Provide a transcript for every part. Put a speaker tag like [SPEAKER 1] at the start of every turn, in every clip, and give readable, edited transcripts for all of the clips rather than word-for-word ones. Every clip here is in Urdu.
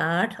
[SPEAKER 1] 8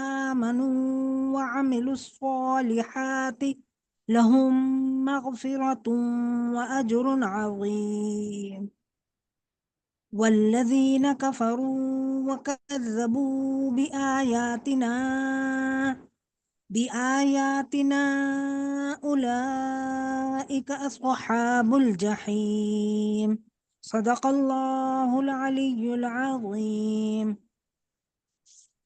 [SPEAKER 2] آمنوا وعملوا الصالحات لهم مغفرة وأجر عظيم والذين كفروا وكذبوا بآياتنا أولئك أصحاب الجحيم صدق الله العلي العظيم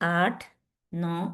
[SPEAKER 1] 8, 9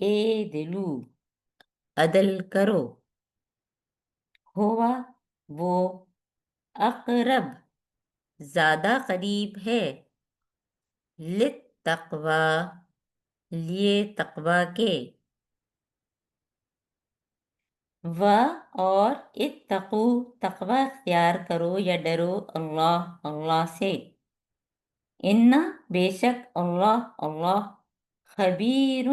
[SPEAKER 1] اے دلو، عدل کرو، ہوا وہ، اقرب زیادہ قریب ہے، للتقوی لیے تقوی کے، و اور اتقو تقوی اختیار کرو یا ڈرو، اللہ سے، ان بے شک اللہ خبیر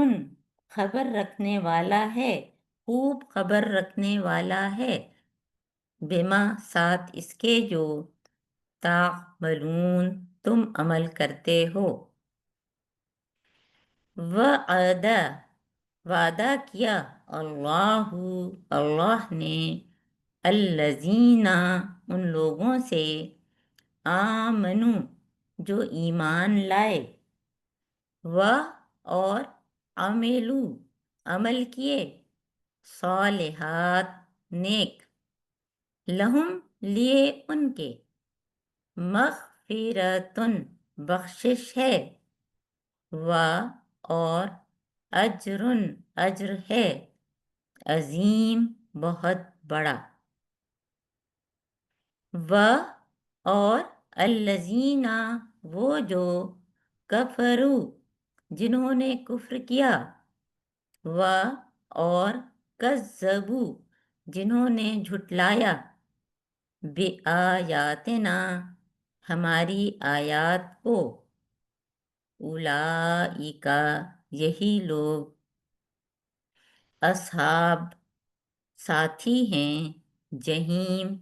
[SPEAKER 1] خبر رکھنے والا ہے، خوب خبر رکھنے والا ہے، بما ساتھ اس کے جو تعملون تم عمل کرتے ہو، وعدہ کیا اللہ نے، الذین ان لوگوں سے، آمنو جو ایمان لائے، و اور عملو عمل کیے، صالحات نیک، لہم لیے ان کے، مغفرتن بخشش ہے، و اور اجرن اجر ہے، عظیم بہت بڑا، و اور الذین وہ جو کفرو جنہوں نے کفر کیا، و اور کذبو جنہوں نے جھٹلایا، بآیاتنا ہماری آیات کو، اولئک یہی لوگ، اصحاب ساتھی ہیں، جہیم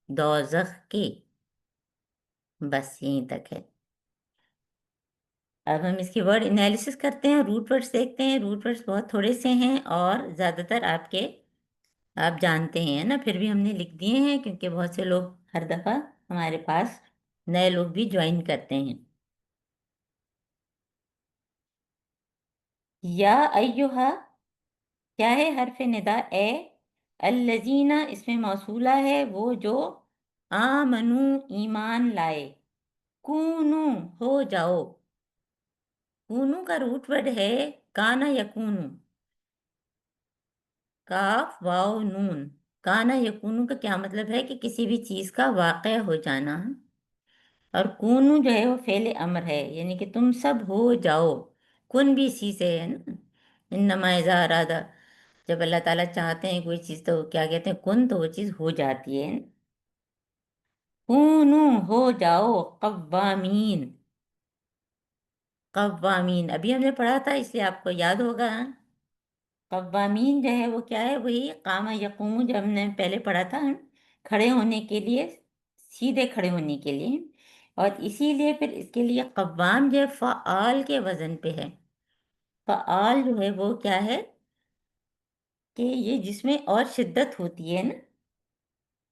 [SPEAKER 1] دوزخ کے۔ بس یہیں تک ہے۔ اب ہم اس کی ورڈ انالیسس کرتے ہیں، روٹ ورڈس دیکھتے ہیں۔ روٹ ورڈس بہت تھوڑے سے ہیں اور زیادہ تر آپ جانتے ہیں نا، پھر بھی ہم نے لکھ دیے ہیں کیونکہ بہت سے لوگ ہر دفعہ ہمارے پاس نئے لوگ بھی جوائن کرتے ہیں۔ یا ایہا کیا ہے؟ حرف ندا اے، الذین اس میں موصولہ ہے وہ جو، آمنو ایمان لائے، کونو ہو جاؤ، کونو کا روٹ ورڈ ہے کانا یکونو، کاف واو نون۔ کانا یکونو کا کیا مطلب ہے کہ کسی بھی چیز کا واقع ہو جانا، اور کونو جو ہے وہ فعل امر ہے، یعنی کہ تم سب ہو جاؤ، کن بھی اسی سے ہے نا، انما اذا ارادہ، جب اللہ تعالیٰ چاہتے ہیں کوئی چیز تو کیا کہتے ہیں، کن، تو وہ چیز ہو جاتی ہے۔ کونو ہو جاؤ، قوامین، قوامین ابھی ہم نے پڑھا تھا اس لیے آپ کو یاد ہوگا۔ قوامین جو ہے وہ کیا ہے؟ وہی قام یقوم جو ہم نے پہلے پڑھا تھا، کھڑے ہونے کے لیے، سیدھے کھڑے ہونے کے لیے، اور اسی لیے پھر اس کے لیے قوام جو ہے فعال کے وزن پہ ہے۔ فعال جو ہے وہ کیا ہے کہ یہ جس میں اور شدت ہوتی ہے نا،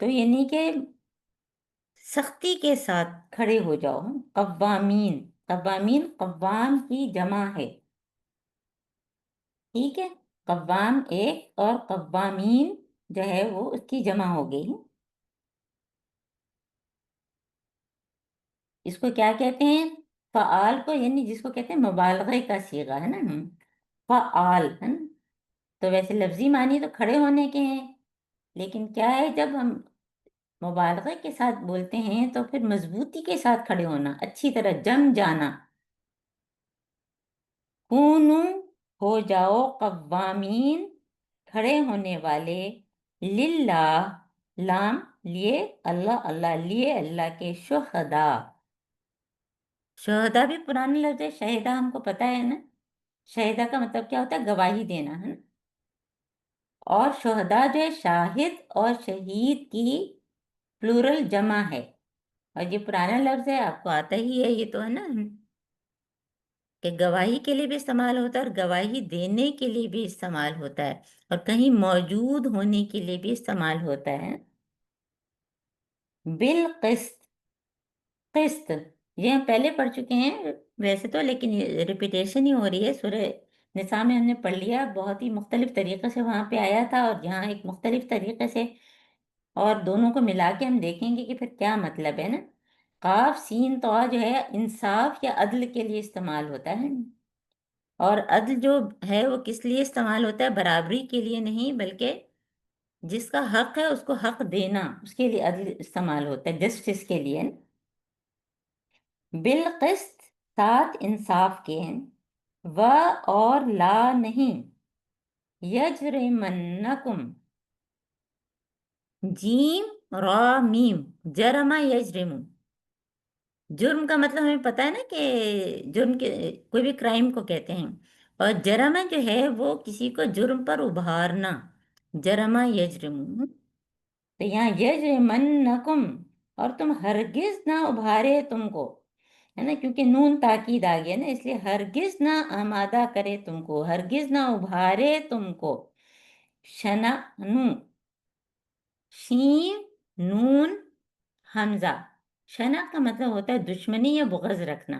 [SPEAKER 1] تو یعنی کہ سختی کے ساتھ کھڑے ہو جاؤ۔ قوامین، قوامین قوام کی جمع ہے، ٹھیک ہے، قوام ایک اور قوامین جو ہے وہ اس کی جمع ہو گئی۔ اس کو کیا کہتے ہیں؟ فعال کو، یعنی جس کو کہتے ہیں مبالغے کا صیغہ ہے نا، فعال ہے نا، تو ویسے لفظی معنی تو کھڑے ہونے کے ہیں، لیکن کیا ہے جب ہم مبالغے کے ساتھ بولتے ہیں تو پھر مضبوطی کے ساتھ کھڑے ہونا، اچھی طرح جم جانا۔ کونو ہو جاؤ، قوامین کھڑے ہونے والے، للہ لام لیے اللہ کے، شہداء، شہداء بھی پرانے لفظ ہے، شہداء ہم کو پتہ ہے نا، شہداء کا مطلب کیا ہوتا ہے؟ گواہی دینا ہے نا، اور شہداء جو ہے شاہد اور شہید کی پلورل جمع ہے، اور یہ پرانا لفظ ہے، آپ کو آتا ہی ہے یہ تو، ہے نا، کہ گواہی کے لیے بھی استعمال ہوتا ہے اور گواہی دینے کے لیے بھی استعمال ہوتا ہے، اور کہیں موجود ہونے کے لیے بھی استعمال ہوتا ہے۔ بالقسط، قسط یہ ہم پہلے پڑھ چکے ہیں ویسے تو، لیکن ریپیٹیشن ہی ہو رہی ہے۔ سورہ نساء میں ہم نے پڑھ لیا، بہت ہی مختلف طریقے سے وہاں پہ آیا تھا، اور یہاں ایک مختلف طریقے سے، اور دونوں کو ملا کے ہم دیکھیں گے کہ پھر کیا مطلب ہے نا۔ قاف سین طا جو ہے انصاف یا عدل کے لیے استعمال ہوتا ہے، اور عدل جو ہے وہ کس لیے استعمال ہوتا ہے؟ برابری کے لیے نہیں، بلکہ جس کا حق ہے اس کو حق دینا، اس کے لیے عدل استعمال ہوتا ہے، جسٹس کے لیے۔ بالقسط، ساتھ انصاف کے، و اور لا نہیں، یجرمنکم، جیم را میم، جرم یجرم، جرم کا مطلب ہمیں پتہ ہے نا کہ جرم کے کوئی بھی کرائم کو کہتے ہیں، اور جرم جو ہے وہ کسی کو جرم پر ابھارنا، جرم یجرم، تو یہاں یجرمنکم، اور تم ہرگز نہ ابھارے تم کو، ہے نا، کیونکہ نون تاکید آ گیا نا، اس لیے ہرگز نہ آمادہ کرے تم کو، ہرگز نہ ابھارے تم کو، شنعنو، شین نون حمزہ، شنا کا مطلب ہوتا ہے دشمنی یا بغض رکھنا،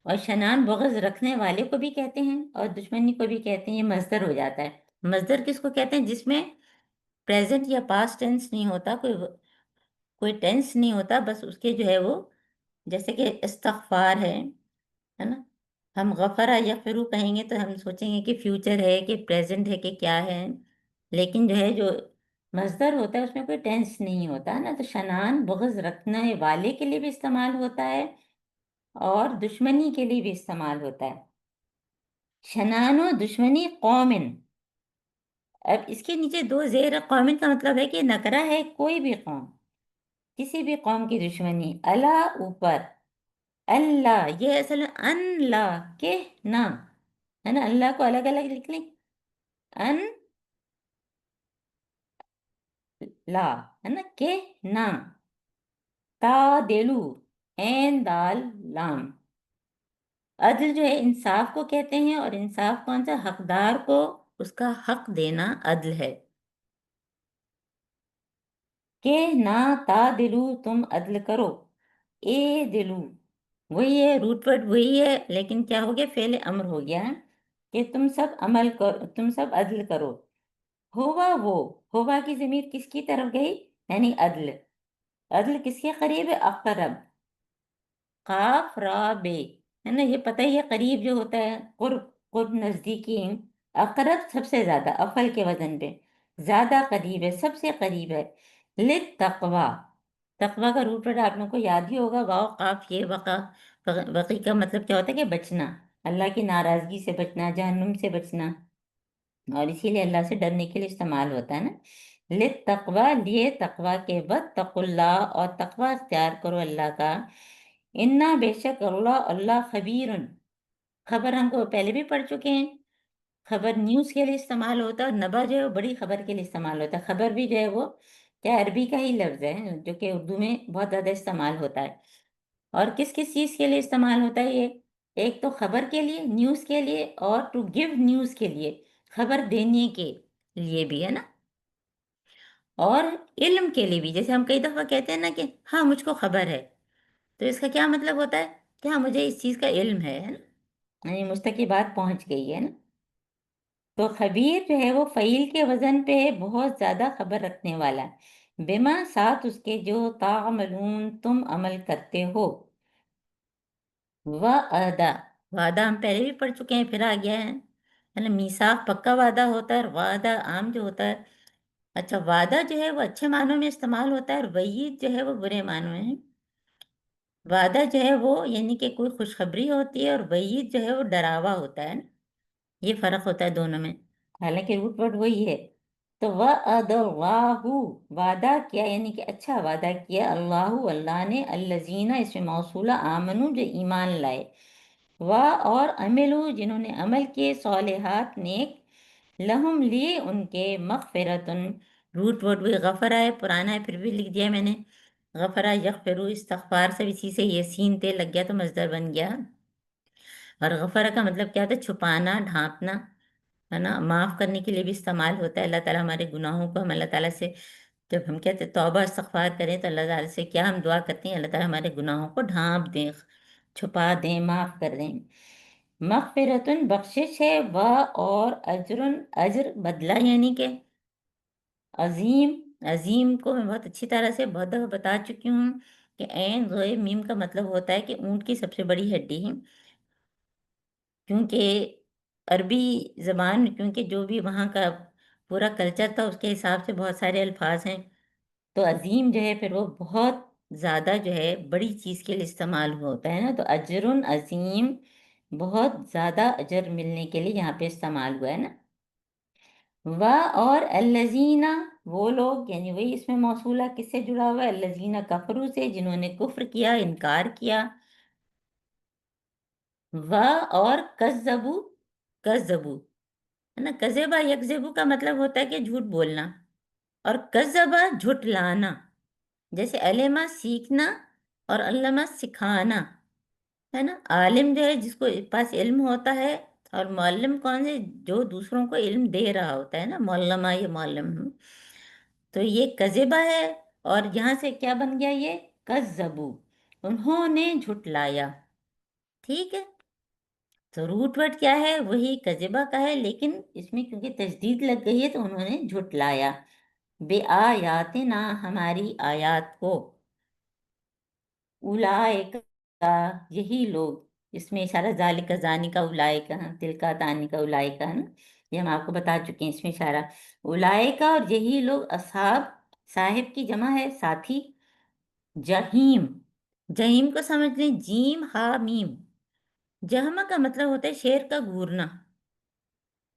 [SPEAKER 1] اور شنان بغض رکھنے والے کو بھی کہتے ہیں اور دشمنی کو بھی کہتے ہیں، یہ مصدر ہو جاتا ہے۔ مصدر کس کو کہتے ہیں؟ جس میں پریزنٹ یا پاسٹ ٹینس نہیں ہوتا، کوئی ٹینس نہیں ہوتا، بس اس کے جو ہے وہ، جیسے کہ استغفار ہے نا، ہم غفرا یغفرو کہیں گے تو ہم سوچیں گے کہ فیوچر ہے کہ پریزنٹ ہے کہ کیا ہے، لیکن جو ہے جو مصدر ہوتا ہے اس میں کوئی ٹینس نہیں ہوتا نا، تو شنان بغض رکھنے والے کے لیے بھی استعمال ہوتا ہے اور دشمنی کے لیے بھی استعمال ہوتا ہے۔ شنان و دشمنی قومن، اب اس کے نیچے دو زیر، قومن کا مطلب ہے کہ نکرہ ہے، کوئی بھی قوم، کسی بھی قوم کی دشمنی، اللہ اوپر، اللہ یہ اصل میں ان لا کہ نہ، ہے نا، اللہ کو الگ الگ لکھ لیں، ان لا، ہے نا، کہ نہ، تا دلو، این دال لام، عدل جو ہے انصاف کو کہتے ہیں، اور انصاف کون سا؟ حقدار کو اس کا حق دینا عدل ہے، کہ نہ تا دلو، تم عدل کرو، اے دلو، وہی ہے، روٹ ورڈ وہی ہے، لیکن کیا ہو گیا؟ فعل امر ہو گیا ہے کہ تم سب عمل کرو، تم سب عدل کرو، ہوا وہ، ہوا کی ضمیر کس کی طرف گئی؟ یعنی عدل، عدل کس کے قریب ہے؟ اقرب، قاف را بے، ہے نا، یہ پتہ ہی ہے قریب جو ہوتا ہے، قرب، قرب نزدیکی، اقرب سب سے زیادہ، افل کے وزن پہ زیادہ قریب ہے، سب سے قریب ہے، للتقوی، تقوی کا روٹ ورڈ آپ لوگوں کو یاد ہی ہوگا، واو قاف یہ وقع، وقی کا مطلب کیا ہوتا ہے؟ کہ بچنا، اللہ کی ناراضگی سے بچنا، جہنم سے بچنا، اور اسی لیے اللہ سے ڈرنے کے لیے استعمال ہوتا ہے نا، للتقوی، لیے تقوی کے، واتقوا اللہ، اور تقوی اختیار کرو اللہ کا، انا بے شک اللہ، اللہ خبیر، خبر ہم کو پہلے بھی پڑھ چکے ہیں، خبر نیوز کے لیے استعمال ہوتا ہے، اور نبا جو ہے وہ بڑی خبر کے لیے استعمال ہوتا ہے، خبر بھی جو ہے وہ کیا عربی کا ہی لفظ ہے جو کہ اردو میں بہت زیادہ استعمال ہوتا ہے، اور کس کس چیز کے لیے استعمال ہوتا ہے یہ؟ ایک تو خبر کے لیے، نیوز کے لیے، اور ٹو گیو نیوز کے لیے، خبر دینے کے لیے بھی، ہے نا، اور علم کے لیے بھی، جیسے ہم کئی دفعہ کہتے ہیں نا کہ ہاں مجھ کو خبر ہے، تو اس کا کیا مطلب ہوتا ہے؟ کہ ہاں مجھے اس چیز کا علم ہے نا، یعنی مجھ تک یہ بات پہنچ گئی ہے نا، تو خبیر جو ہے وہ فعیل کے وزن پہ بہت زیادہ خبر رکھنے والا، بما ساتھ اس کے، جو تعملون تم عمل کرتے ہو، وعدہ، وعدہ ہم پہلے بھی پڑھ چکے ہیں، پھر آ گیا ہے نا، میثاق پکا وعدہ ہوتا ہے، اور وعدہ عام جو ہوتا ہے، اچھا وعدہ جو ہے وہ اچھے معنوں میں استعمال ہوتا ہے، اور وعید جو ہے وہ برے معنوں میں ہے، وعدہ جو ہے وہ یعنی کہ کوئی خوشخبری ہوتی ہے، اور وعید جو ہے وہ ڈراوا ہوتا ہے نا، یہ فرق ہوتا ہے دونوں میں، حالانکہ روٹ ورڈ وہی ہے، تو وعد اللہ، وعدہ کیا یعنی کہ اچھا وعدہ کیا، اللہ، اللہ نے، الذین اس میں موصولہ، آمنو جو ایمان لائے، اور عملو جنہوں نے عمل کیے، صالحات نیک، لہم لیے ان کے، مغفرتن، روٹ ورڈ وہی غفرہ ہے، پرانا ہے پھر بھی لکھ دیا میں نے، غفرہ یغفرو، استغفار سے اسی سے یہ سین تے لگ گیا تو مصدر بن گیا، اور غفرہ کا مطلب کیا ہوتا ہے؟ چھپانا، ڈھانپنا، ہے نا، معاف کرنے کے لیے بھی استعمال ہوتا ہے، اللہ تعالیٰ ہمارے گناہوں کو، ہم اللہ تعالیٰ سے جب ہم کہتے ہیں توبہ استغفار کریں تو اللہ تعالیٰ سے کیا ہم دعا کرتے ہیں؟ اللہ تعالیٰ ہمارے گناہوں کو ڈھانپ دیں، چھپا دیں، معاف کر دیں، مغفرتن بخشش ہے، اور اجرن، اجر بدلہ یعنی کہ عظیم، عظیم کو میں بہت اچھی طرح سے بہت دفعہ بتا چکی ہوں کہ عین غین میم کا مطلب ہوتا ہے کہ اونٹ کی سب سے بڑی ہڈی ہے، کیونکہ عربی زبان، کیونکہ جو بھی وہاں کا پورا کلچر تھا اس کے حساب سے بہت سارے الفاظ ہیں، تو عظیم جو ہے پھر وہ بہت زیادہ جو ہے بڑی چیز کے لیے استعمال ہوتا ہے نا، تو اجر عظیم بہت زیادہ اجر ملنے کے لیے یہاں پہ استعمال ہوا ہے نا۔ اور الذین، وہ لوگ، یعنی وہی اس میں موصولہ کس سے جڑا ہوا ہے؟ الذین کفروا سے، جنہوں نے کفر کیا، انکار کیا۔ اور کذبوا، کذبوا ہے نا، کذبا یکذبو کا مطلب ہوتا ہے کہ جھوٹ بولنا، اور کذبا جھٹلانا، جیسے علما سیکھنا اور علامہ سکھانا ہے نا۔ عالم جو ہے جس کو پاس علم ہوتا ہے، اور معلم کون ہے؟ جو دوسروں کو علم دے رہا ہوتا ہے نا، معلمہ یا معلم۔ تو یہ کذبہ ہے، اور یہاں سے کیا بن گیا؟ یہ کذبو، انہوں نے جھٹلایا، ٹھیک ہے۔ تو روٹ ورڈ کیا ہے؟ وہی کذبہ کا ہے، لیکن اس میں کیونکہ تشدید لگ گئی ہے تو انہوں نے جھٹلایا، بے آیاتنا، ہماری آیات کو، اولائک، یہی لوگ، اس میں اشارہ ذالک زانی کا اولائک، تلکا تانی کا اولائک ہے نا، یہ ہم آپ کو بتا چکے ہیں، اس میں اشارہ اولائک، اور یہی لوگ، اصحاب، صاحب کی جمع ہے ساتھی، جہیم، جہیم کو سمجھ لیں، جیم ہا میم، جہمہ کا مطلب ہوتا ہے شیر کا گورنا۔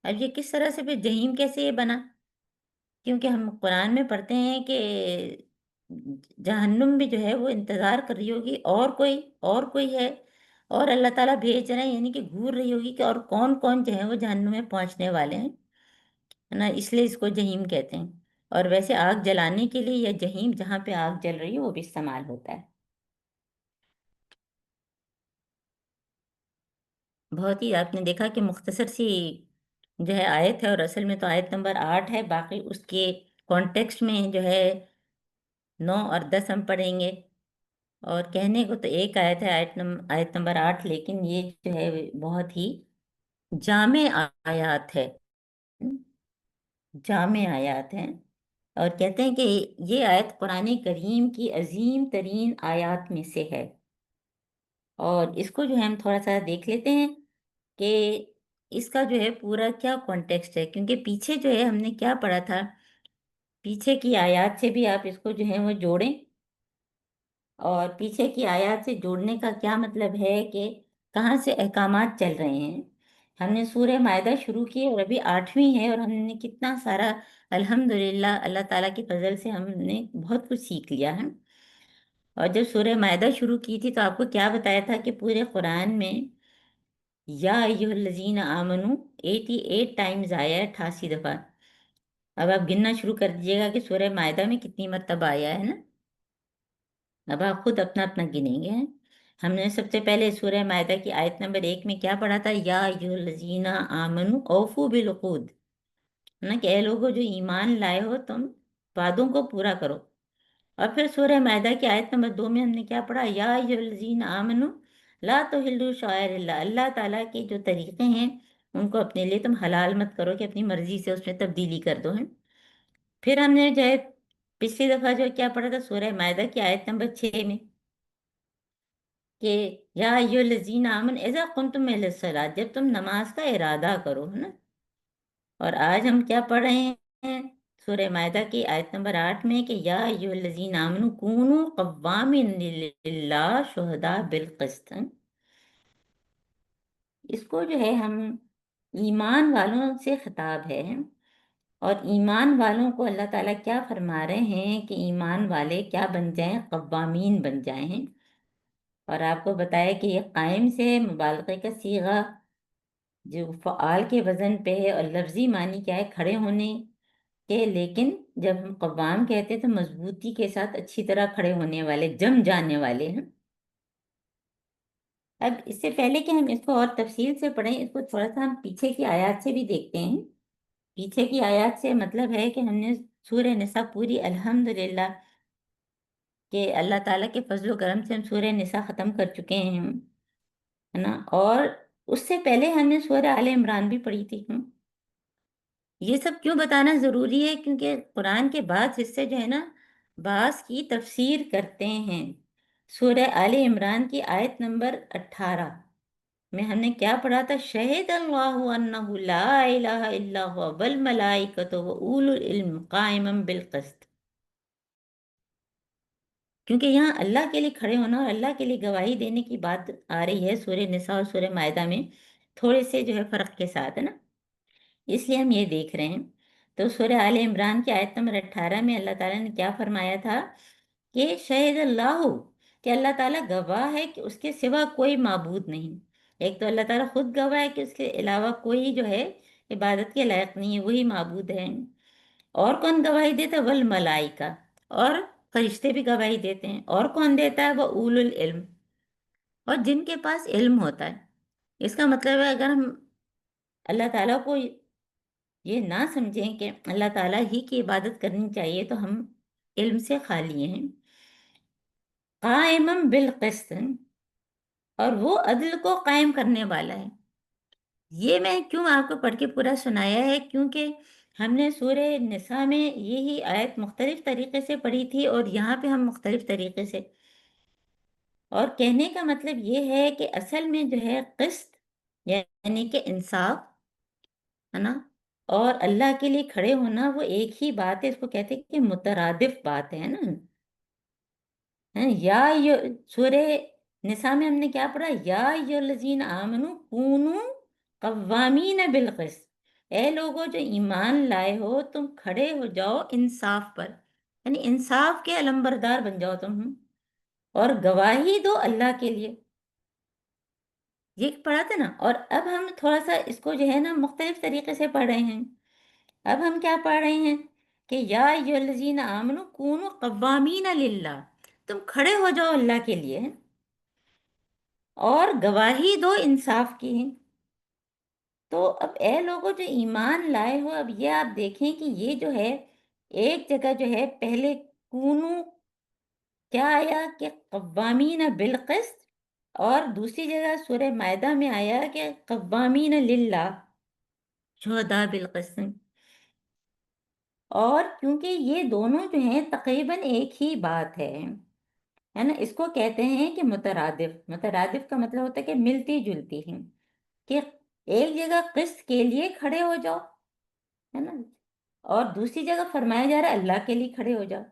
[SPEAKER 1] اب یہ کس طرح سے پھر جہیم کیسے یہ بنا؟ کیونکہ ہم قرآن میں پڑھتے ہیں کہ جہنم بھی جو ہے وہ انتظار کر رہی ہوگی، اور کوئی ہے، اور اللہ تعالیٰ بھیج رہے ہیں، یعنی کہ گھور رہی ہوگی کہ اور کون کون جو ہے وہ جہنم میں پہنچنے والے ہیں، ہے نا، اس لیے اس کو جہیم کہتے ہیں۔ اور ویسے آگ جلانے کے لیے یا جہیم جہاں پہ آگ جل رہی ہے وہ بھی استعمال ہوتا ہے۔ بہت ہی آپ نے دیکھا کہ مختصر سی جو ہے آیت ہے، اور اصل میں تو آیت نمبر 8 ہے، باقی اس کے کانٹیکسٹ میں جو ہے 9 اور 10 ہم پڑھیں گے۔ اور کہنے کو تو ایک آیت ہے، آیت نمبر 8، لیکن یہ جو ہے بہت ہی جامع آیات ہے، جامع آیات ہیں۔ اور کہتے ہیں کہ یہ آیت قرآن کریم کی عظیم ترین آیات میں سے ہے۔ اور اس کو جو ہے ہم تھوڑا سا دیکھ لیتے ہیں کہ اس کا جو ہے پورا کیا کانٹیکسٹ ہے، کیونکہ پیچھے جو ہے ہم نے کیا پڑھا تھا، پیچھے کی آیات سے بھی آپ اس کو جو ہے وہ جوڑیں۔ اور پیچھے کی آیات سے جوڑنے کا کیا مطلب ہے کہ کہاں سے احکامات چل رہے ہیں۔ ہم نے سورہ مائدہ شروع کی اور ابھی 8ویں ہے، اور ہم نے کتنا سارا الحمدللہ اللہ تعالیٰ کی فضل سے ہم نے بہت کچھ سیکھ لیا ہے۔ اور جب سورہ مائدہ شروع کی تھی تو آپ کو کیا بتایا تھا کہ پورے قرآن میں یا ایھا الذین آمنو 88 ٹائمز آیا ہے، 88 دفعہ۔ اب آپ گننا شروع کر دیجیے گا کہ سورہ مائدہ میں کتنی مرتبہ آیا ہے نا، اب آپ خود اپنا اپنا گنیں گے۔ ہم نے سب سے پہلے سورہ مائدہ کی آیت نمبر 1 میں کیا پڑھا تھا؟ یا ایھا الذین آمنو اوفوا بالعقود، نا، کہ اے لوگو جو ایمان لائے ہو تم وعدوں کو پورا کرو۔ اور پھر سورہ مائدہ کی آیت نمبر 2 میں ہم نے کیا پڑھا؟ یا ایھا الذین آمنو لا تحلوا شعائر اللہ، اللہ تعالیٰ کے جو طریقے ہیں ان کو اپنے لیے تم حلال مت کرو کہ اپنی مرضی سے اس میں تبدیلی کر دو ہیں۔ پھر ہم نے جو ہے پچھلی دفعہ جو کیا پڑھا تھا سورہ مائدہ کی آیت نمبر 6 میں کہ یا ایھا الذین آمنوا اذا قمتم الی الصلاۃ، جب تم نماز کا ارادہ کرو، ہے نا۔ اور آج ہم کیا پڑھ رہے ہیں سورہ مائدہ کی آیت نمبر 8 میں کہ یا ایھا الذین آمنوا کونوا قوامین للہ شہداء بالقسط۔ اس کو جو ہے ہم ایمان والوں سے خطاب ہے، اور ایمان والوں کو اللہ تعالیٰ کیا فرما رہے ہیں کہ ایمان والے کیا بن جائیں؟ قوامین بن جائیں ہیں۔ اور آپ کو بتایا کہ یہ قائم سے مبالغے کا صیغہ جو فعال کے وزن پہ ہے، اور لفظی معنی کیا ہے؟ کھڑے ہونے کے، لیکن جب ہم قوام کہتے ہیں تو مضبوطی کے ساتھ اچھی طرح کھڑے ہونے والے، جم جانے والے ہیں۔ اب اس سے پہلے کہ ہم اس کو اور تفصیل سے پڑھیں، اس کو تھوڑا سا ہم پیچھے کی آیات سے بھی دیکھتے ہیں۔ پیچھے کی آیات سے مطلب ہے کہ ہم نے سورہ نساء پوری الحمدللہ کہ اللہ تعالیٰ کے فضل و کرم سے ہم سورہ نساء ختم کر چکے ہیں، ہے نا۔ اور اس سے پہلے ہم نے سورہ آل عمران بھی پڑھی تھی۔ یہ سب کیوں بتانا ضروری ہے؟ کیونکہ قرآن کے بعض حصے جو ہے نا بعض کی تفسیر کرتے ہیں۔ سورہ آل عمران کی آیت نمبر 18 میں ہم نے کیا پڑھا تھا؟ شہد اللہ انہ لا الہ الا ہوا والملائکۃ و اولو العلم قائما بالقسط. کیونکہ یہاں اللہ کے لیے کھڑے ہونا اور اللہ کے لیے گواہی دینے کی بات آ رہی ہے سورہ نساء اور سورہ مائدہ میں، تھوڑے سے جو ہے فرق کے ساتھ، ہے نا. اس لیے ہم یہ دیکھ رہے ہیں. تو سورہ آل عمران کی آیت نمبر 18 میں اللہ تعالیٰ نے کیا فرمایا تھا کہ شہد اللہ، کہ اللہ تعالیٰ گواہ ہے کہ اس کے سوا کوئی معبود نہیں. ایک تو اللہ تعالیٰ خود گواہ ہے کہ اس کے علاوہ کوئی جو ہے عبادت کے لائق نہیں ہے، وہی معبود ہے. اور کون گواہی دیتا ہے؟ والملائکہ، اور فرشتے بھی گواہی دیتے ہیں. اور کون دیتا ہے؟ وہ اولو العلم، اور جن کے پاس علم ہوتا ہے. اس کا مطلب ہے اگر ہم اللہ تعالیٰ کو یہ نہ سمجھیں کہ اللہ تعالیٰ ہی کی عبادت کرنی چاہیے تو ہم علم سے خالی ہیں. قائما بالقسط، اور وہ عدل کو قائم کرنے والا ہے. یہ میں کیوں آپ کو پڑھ کے پورا سنایا ہے؟ کیونکہ ہم نے سورہ نساء میں یہی آیت مختلف طریقے سے پڑھی تھی اور یہاں پہ ہم مختلف طریقے سے. اور کہنے کا مطلب یہ ہے کہ اصل میں جو ہے قسط یعنی کہ انصاف، ہے نا، اور اللہ کے لیے کھڑے ہونا وہ ایک ہی بات ہے. اس کو کہتے ہیں کہ مترادف بات ہے نا. یا سورہ نساء میں ہم نے کیا پڑھا؟ یا الذین آمنوا کونوا قوامین بالقسط، اے لوگوں جو ایمان لائے ہو تم کھڑے ہو جاؤ انصاف پر، یعنی انصاف کے علمبردار بن جاؤ تم، اور گواہی دو اللہ کے لیے. یہ پڑھا تھا نا. اور اب ہم تھوڑا سا اس کو جو ہے نا مختلف طریقے سے پڑھ رہے ہیں. اب ہم کیا پڑھ رہے ہیں کہ یا ایھا الذین آمنوا کونوا قوامین للہ، تم کھڑے ہو جاؤ اللہ کے لیے اور گواہی دو انصاف کی. تو اب اے لوگوں جو ایمان لائے ہو، اب یہ آپ دیکھیں کہ یہ جو ہے ایک جگہ جو ہے پہلے کونو کیا آیا کہ قوامین بالقسط، اور دوسری جگہ سورہ مائدہ میں آیا کہ قوامین للہ شہداء بالقسط. اور کیونکہ یہ دونوں جو ہیں تقریباً ایک ہی بات ہے نا. اس کو کہتے ہیں کہ مترادف. مترادف کا مطلب ہوتا ہے کہ ملتی جلتی ہیں، کہ ایک جگہ قسط کے لیے کھڑے ہو جاؤ، ہے نا، اور دوسری جگہ فرمایا جا رہا ہے اللہ کے لیے کھڑے ہو جاؤ.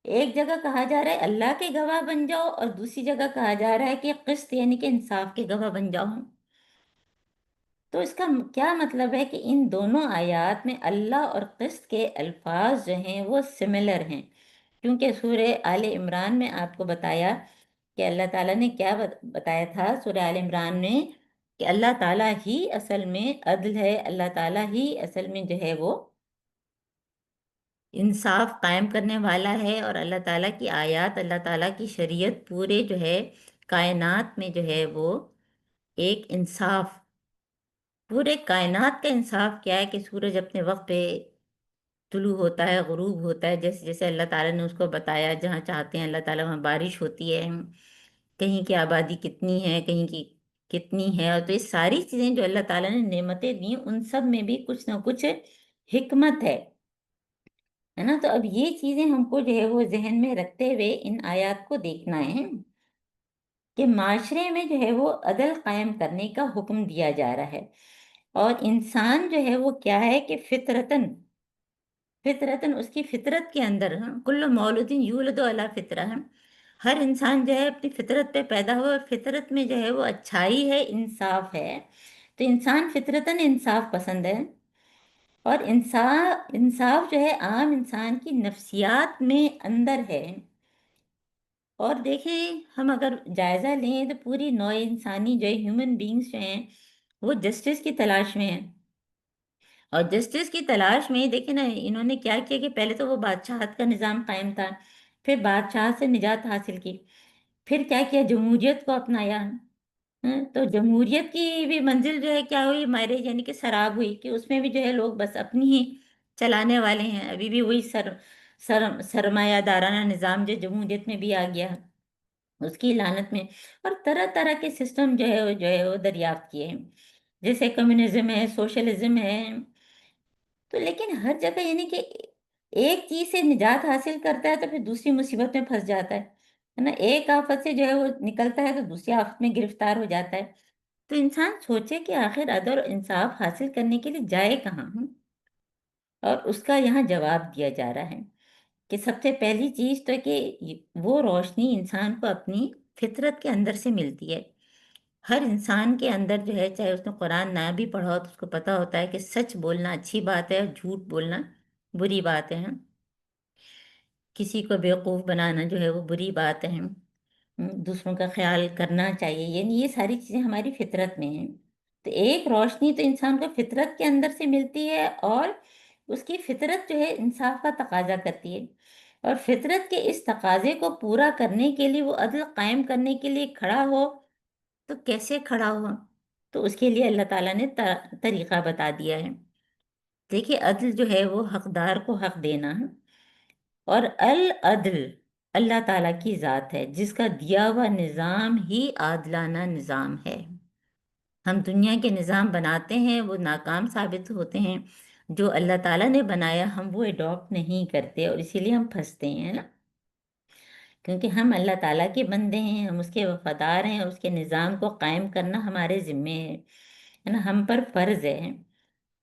[SPEAKER 1] ایک جگہ کہا جا رہا ہے اللہ کے گواہ بن جاؤ، اور دوسری جگہ کہا جا رہا ہے کہ قسط یعنی کہ انصاف کے گواہ بن جاؤ. تو اس کا کیا مطلب ہے کہ ان دونوں آیات میں اللہ اور قسط کے الفاظ جو ہیں وہ سملر ہیں. کیونکہ سورہ آل عمران میں آپ کو بتایا کہ اللہ تعالیٰ نے کیا بتایا تھا سورہ آل عمران میں، کہ اللہ تعالیٰ ہی اصل میں عدل ہے، اللہ تعالیٰ ہی اصل میں جو ہے وہ انصاف قائم کرنے والا ہے. اور اللہ تعالیٰ کی آیات، اللہ تعالیٰ کی شریعت پورے جو ہے کائنات میں جو ہے وہ ایک انصاف، پورے کائنات کا انصاف کیا ہے کہ سورج اپنے وقت پہ طلوع ہوتا ہے، غروب ہوتا ہے، جیسے جیسے اللہ تعالیٰ نے اس کو بتایا. جہاں چاہتے ہیں اللہ تعالیٰ وہاں بارش ہوتی ہے. کہیں کی آبادی کتنی ہے، کہیں کی کتنی ہے. اور تو یہ ساری چیزیں جو اللہ تعالیٰ نے نعمتیں دیں ان سب میں بھی کچھ نہ کچھ حکمت ہے نا. تو اب یہ چیزیں ہم کو جو ہے وہ ذہن میں رکھتے ہوئے ان آیات کو دیکھنا ہے کہ معاشرے میں جو ہے وہ عدل قائم کرنے کا حکم دیا جا رہا ہے. اور انسان جو ہے وہ کیا ہے کہ فطرتاً اس کی فطرت کے اندر، کل مولود یولد علی فطرہ، ہر انسان جو ہے اپنی فطرت پہ پیدا ہوا، اور فطرت میں جو ہے وہ اچھائی ہے، انصاف ہے. تو انسان فطرتاً انصاف پسند ہے، اور انصاف جو ہے عام انسان کی نفسیات میں اندر ہے. اور دیکھیں ہم اگر جائزہ لیں تو پوری نوع انسانی جو ہیومن بینگز جو ہیں وہ جسٹس کی تلاش میں ہیں. اور جسٹس کی تلاش میں دیکھیں نا انہوں نے کیا کیا کہ پہلے تو وہ بادشاہت کا نظام قائم تھا، پھر بادشاہ سے نجات حاصل کی، پھر کیا کیا جمہوریت کو اپنایا. تو جمہوریت کی بھی منزل جو ہے کیا ہوئی؟ میرج یعنی کہ سراب ہوئی، کہ اس میں بھی جو ہے لوگ بس اپنی ہی چلانے والے ہیں. ابھی بھی وہی سرمایہ دارانہ نظام جو جمہوریت میں بھی آ گیا، اس کی لعنت میں. اور طرح طرح کے سسٹم جو ہے وہ دریافت کیے ہیں، جیسے کمیونزم ہے، سوشلزم ہے. تو لیکن ہر جگہ یعنی کہ ایک چیز سے نجات حاصل کرتا ہے تو پھر دوسری مصیبت میں پھنس جاتا ہے نا. ایک آفت سے جو ہے وہ نکلتا ہے تو دوسری آفت میں گرفتار ہو جاتا ہے. تو انسان سوچے کہ آخر عدل اور انصاف حاصل کرنے کے لیے جائے کہاں ہوں؟ اور اس کا یہاں جواب دیا جا رہا ہے کہ سب سے پہلی چیز تو کہ وہ روشنی انسان کو اپنی فطرت کے اندر سے ملتی ہے۔ ہر انسان کے اندر جو ہے، چاہے اس نے قرآن نہ بھی پڑھا ہو، تو اس کو پتہ ہوتا ہے کہ سچ بولنا اچھی بات ہے اور جھوٹ بولنا بری بات ہے۔ کسی کو بیوقوف بنانا جو ہے وہ بری بات ہے۔ دوسروں کا خیال کرنا چاہیے، یعنی یہ ساری چیزیں ہماری فطرت میں ہیں۔ تو ایک روشنی تو انسان کو فطرت کے اندر سے ملتی ہے، اور اس کی فطرت جو ہے انصاف کا تقاضا کرتی ہے، اور فطرت کے اس تقاضے کو پورا کرنے کے لیے، وہ عدل قائم کرنے کے لیے کھڑا ہو، تو کیسے کھڑا ہوا؟ تو اس کے لیے اللہ تعالیٰ نے طریقہ بتا دیا ہے۔ دیکھیے، عدل جو ہے وہ حقدار کو حق دینا ہے، اور العدل اللہ تعالیٰ کی ذات ہے، جس کا دیا ہوا نظام ہی عادلانہ نظام ہے۔ ہم دنیا کے نظام بناتے ہیں، وہ ناکام ثابت ہوتے ہیں۔ جو اللہ تعالیٰ نے بنایا ہم وہ اڈاپٹ نہیں کرتے، اور اسی لیے ہم پھنستے ہیں نا، کیونکہ ہم اللہ تعالیٰ کے بندے ہیں، ہم اس کے وفادار ہیں، اور اس کے نظام کو قائم کرنا ہمارے ذمے ہے نا، ہم پر فرض ہے۔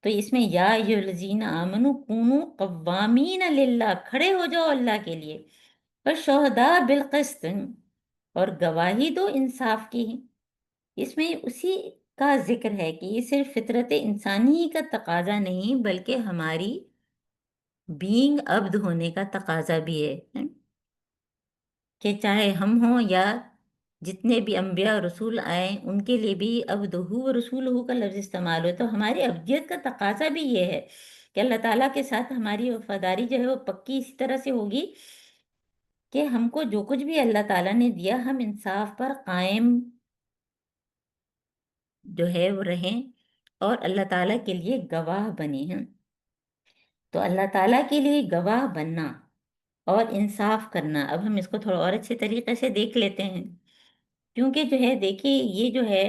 [SPEAKER 1] تو اس میں یا ایھا الذین آمنوا کونوا قوامین للہ، کھڑے ہو جاؤ اللہ کے لیے، اور شہداء بالقسط، اور گواہی دو انصاف کی۔ اس میں اسی کا ذکر ہے کہ یہ صرف فطرت انسانی کا تقاضا نہیں، بلکہ ہماری بینگ عبد ہونے کا تقاضا بھی ہے، کہ چاہے ہم ہوں یا جتنے بھی انبیاء اور رسول آئیں، ان کے لیے بھی عبدہ و رسولہ کا لفظ استعمال ہو۔ تو ہماری عبدیت کا تقاضا بھی یہ ہے کہ اللہ تعالیٰ کے ساتھ ہماری وفاداری جو ہے وہ پکی اسی طرح سے ہوگی کہ ہم کو جو کچھ بھی اللہ تعالیٰ نے دیا، ہم انصاف پر قائم جو ہے وہ رہیں، اور اللہ تعالیٰ کے لیے گواہ بنے ہیں۔ تو اللہ تعالیٰ کے لیے گواہ بننا اور انصاف کرنا، اب ہم اس کو تھوڑا اور اچھے طریقے سے دیکھ لیتے ہیں، کیونکہ جو ہے دیکھیے، یہ جو ہے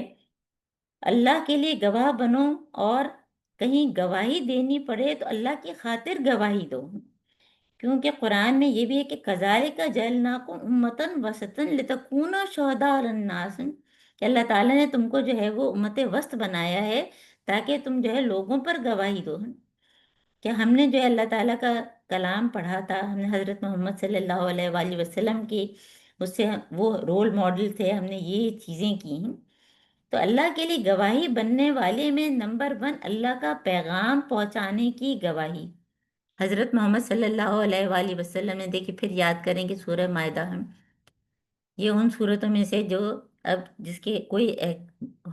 [SPEAKER 1] اللہ کے لیے گواہ بنو، اور کہیں گواہی دینی پڑے تو اللہ کی خاطر گواہی دو، کیونکہ قرآن میں یہ بھی ہے کہ کذالک جعلناکم امۃ وسطا لتکونوا شہداء علی الناس، کہ اللہ تعالیٰ نے تم کو جو ہے وہ امت وسط بنایا ہے تاکہ تم جو ہے لوگوں پر گواہی دو۔ کہ ہم نے جو ہے اللہ تعالیٰ کا کلام پڑھا تھا، ہم نے حضرت محمد صلی اللہ علیہ وآلہ وسلم کی، اس سے وہ رول ماڈل تھے، ہم نے یہ چیزیں کی ہیں۔ تو اللہ کے لیے گواہی بننے والے میں نمبر 1 اللہ کا پیغام پہنچانے کی گواہی۔ حضرت محمد صلی اللہ علیہ وآلہ وسلم نے، دیکھیں پھر یاد کریں کہ سورہ مائدہ ہم یہ ان صورتوں میں سے جو اب جس کے کوئی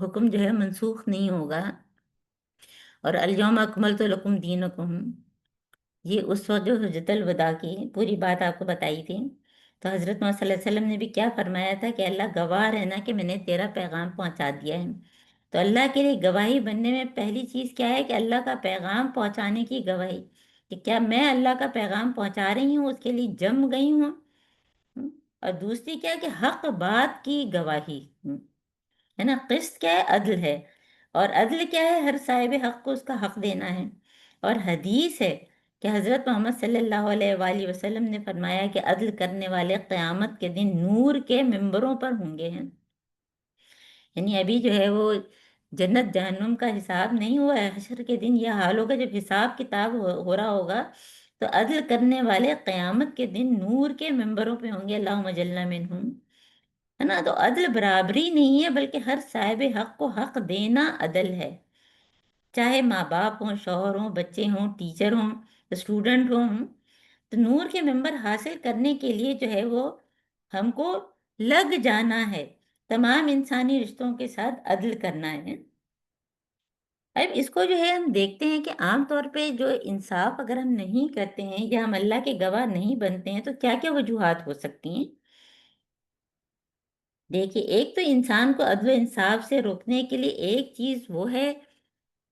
[SPEAKER 1] حکم جو ہے منسوخ نہیں ہوگا، اور الیوم اکملت لکم دینکم، یہ اس وقت جو حجۃ الوداع کی پوری بات آپ کو بتائی تھی۔ تو حضرت محمد صلی اللہ علیہ وسلم نے بھی کیا فرمایا تھا کہ اللہ گواہ رہنا کہ میں نے تیرا پیغام پہنچا دیا ہے۔ تو اللہ کے لیے گواہی بننے میں پہلی چیز کیا ہے کہ اللہ کا پیغام پہنچانے کی گواہی، کہ کیا میں اللہ کا پیغام پہنچا رہی ہوں، اس کے لیے جم گئی ہوں۔ اور دوسری کیا ہے کہ حق بات کی گواہی ہے نا، قسط کیا ہے؟ عدل ہے، اور عدل کیا ہے؟ ہر صاحب حق کو اس کا حق دینا ہے۔ اور حدیث ہے کہ حضرت محمد صلی اللہ علیہ وآلہ وسلم نے فرمایا کہ عدل کرنے والے قیامت کے دن نور کے ممبروں پر ہوں گے ہیں، یعنی ابھی جو ہے وہ جنت جہنم کا حساب نہیں ہوا ہے، حشر کے دن یہ حال ہوگا جب حساب کتاب ہو رہا ہوگا، تو عدل کرنے والے قیامت کے دن نور کے ممبروں پہ ہوں گے، اللہم اجلنا منہم، ہے نا۔ تو عدل برابری نہیں ہے، بلکہ ہر صاحب حق کو حق دینا عدل ہے، چاہے ماں باپ ہوں، شوہر ہوں، بچے ہوں، ٹیچر ہوں، اسٹوڈنٹ ہوں۔ تو نور کے ممبر حاصل کرنے کے لیے جو ہے وہ ہم کو لگ جانا ہے، تمام انسانی رشتوں کے ساتھ عدل کرنا ہے۔ اب اس کو جو ہے ہم دیکھتے ہیں کہ عام طور پہ جو انصاف اگر ہم نہیں کرتے ہیں یا ہم اللہ کے گواہ نہیں بنتے ہیں، تو کیا کیا وجوہات ہو سکتی ہیں؟ دیکھیے، ایک تو انسان کو عدل و انصاف سے روکنے کے لیے ایک چیز وہ ہے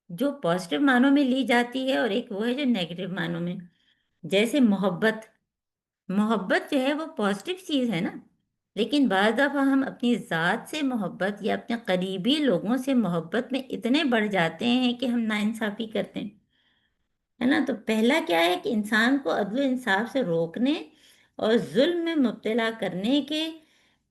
[SPEAKER 1] جو پازیٹیو معنوں میں لی جاتی ہے، اور ایک وہ ہے جو نیگیٹو معنوں میں، جیسے محبت۔ محبت جو ہے وہ پازیٹیو چیز ہے نا، لیکن بعض دفعہ ہم اپنی ذات سے محبت یا اپنے قریبی لوگوں سے محبت میں اتنے بڑھ جاتے ہیں کہ ہم ناانصافی کرتے ہیں، ہے نا۔ تو پہلا کیا ہے کہ انسان کو عدل و انصاف سے روکنے اور ظلم میں مبتلا کرنے کے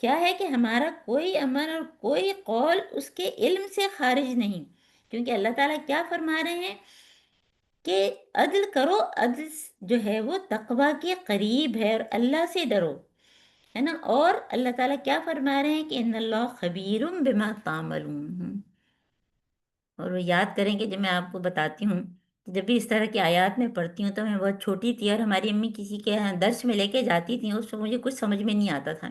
[SPEAKER 1] کیا ہے کہ ہمارا کوئی عمل اور کوئی قول اس کے علم سے خارج نہیں، کیونکہ اللہ تعالیٰ کیا فرما رہے ہیں کہ عدل کرو، عدل جو ہے وہ تقوی کے قریب ہے، اور اللہ سے ڈرو، ہے نا۔ اور اللہ تعالیٰ کیا فرما رہے ہیں کہ ان اللہ خبیر بما تعملون، اور وہ یاد کریں کہ جب میں آپ کو بتاتی ہوں، جب بھی اس طرح کی آیات میں پڑھتی ہوں، تو میں بہت چھوٹی تھی اور ہماری امی کسی کے یہاں درس میں لے کے جاتی تھیں، اس میں مجھے کچھ سمجھ میں نہیں آتا تھا،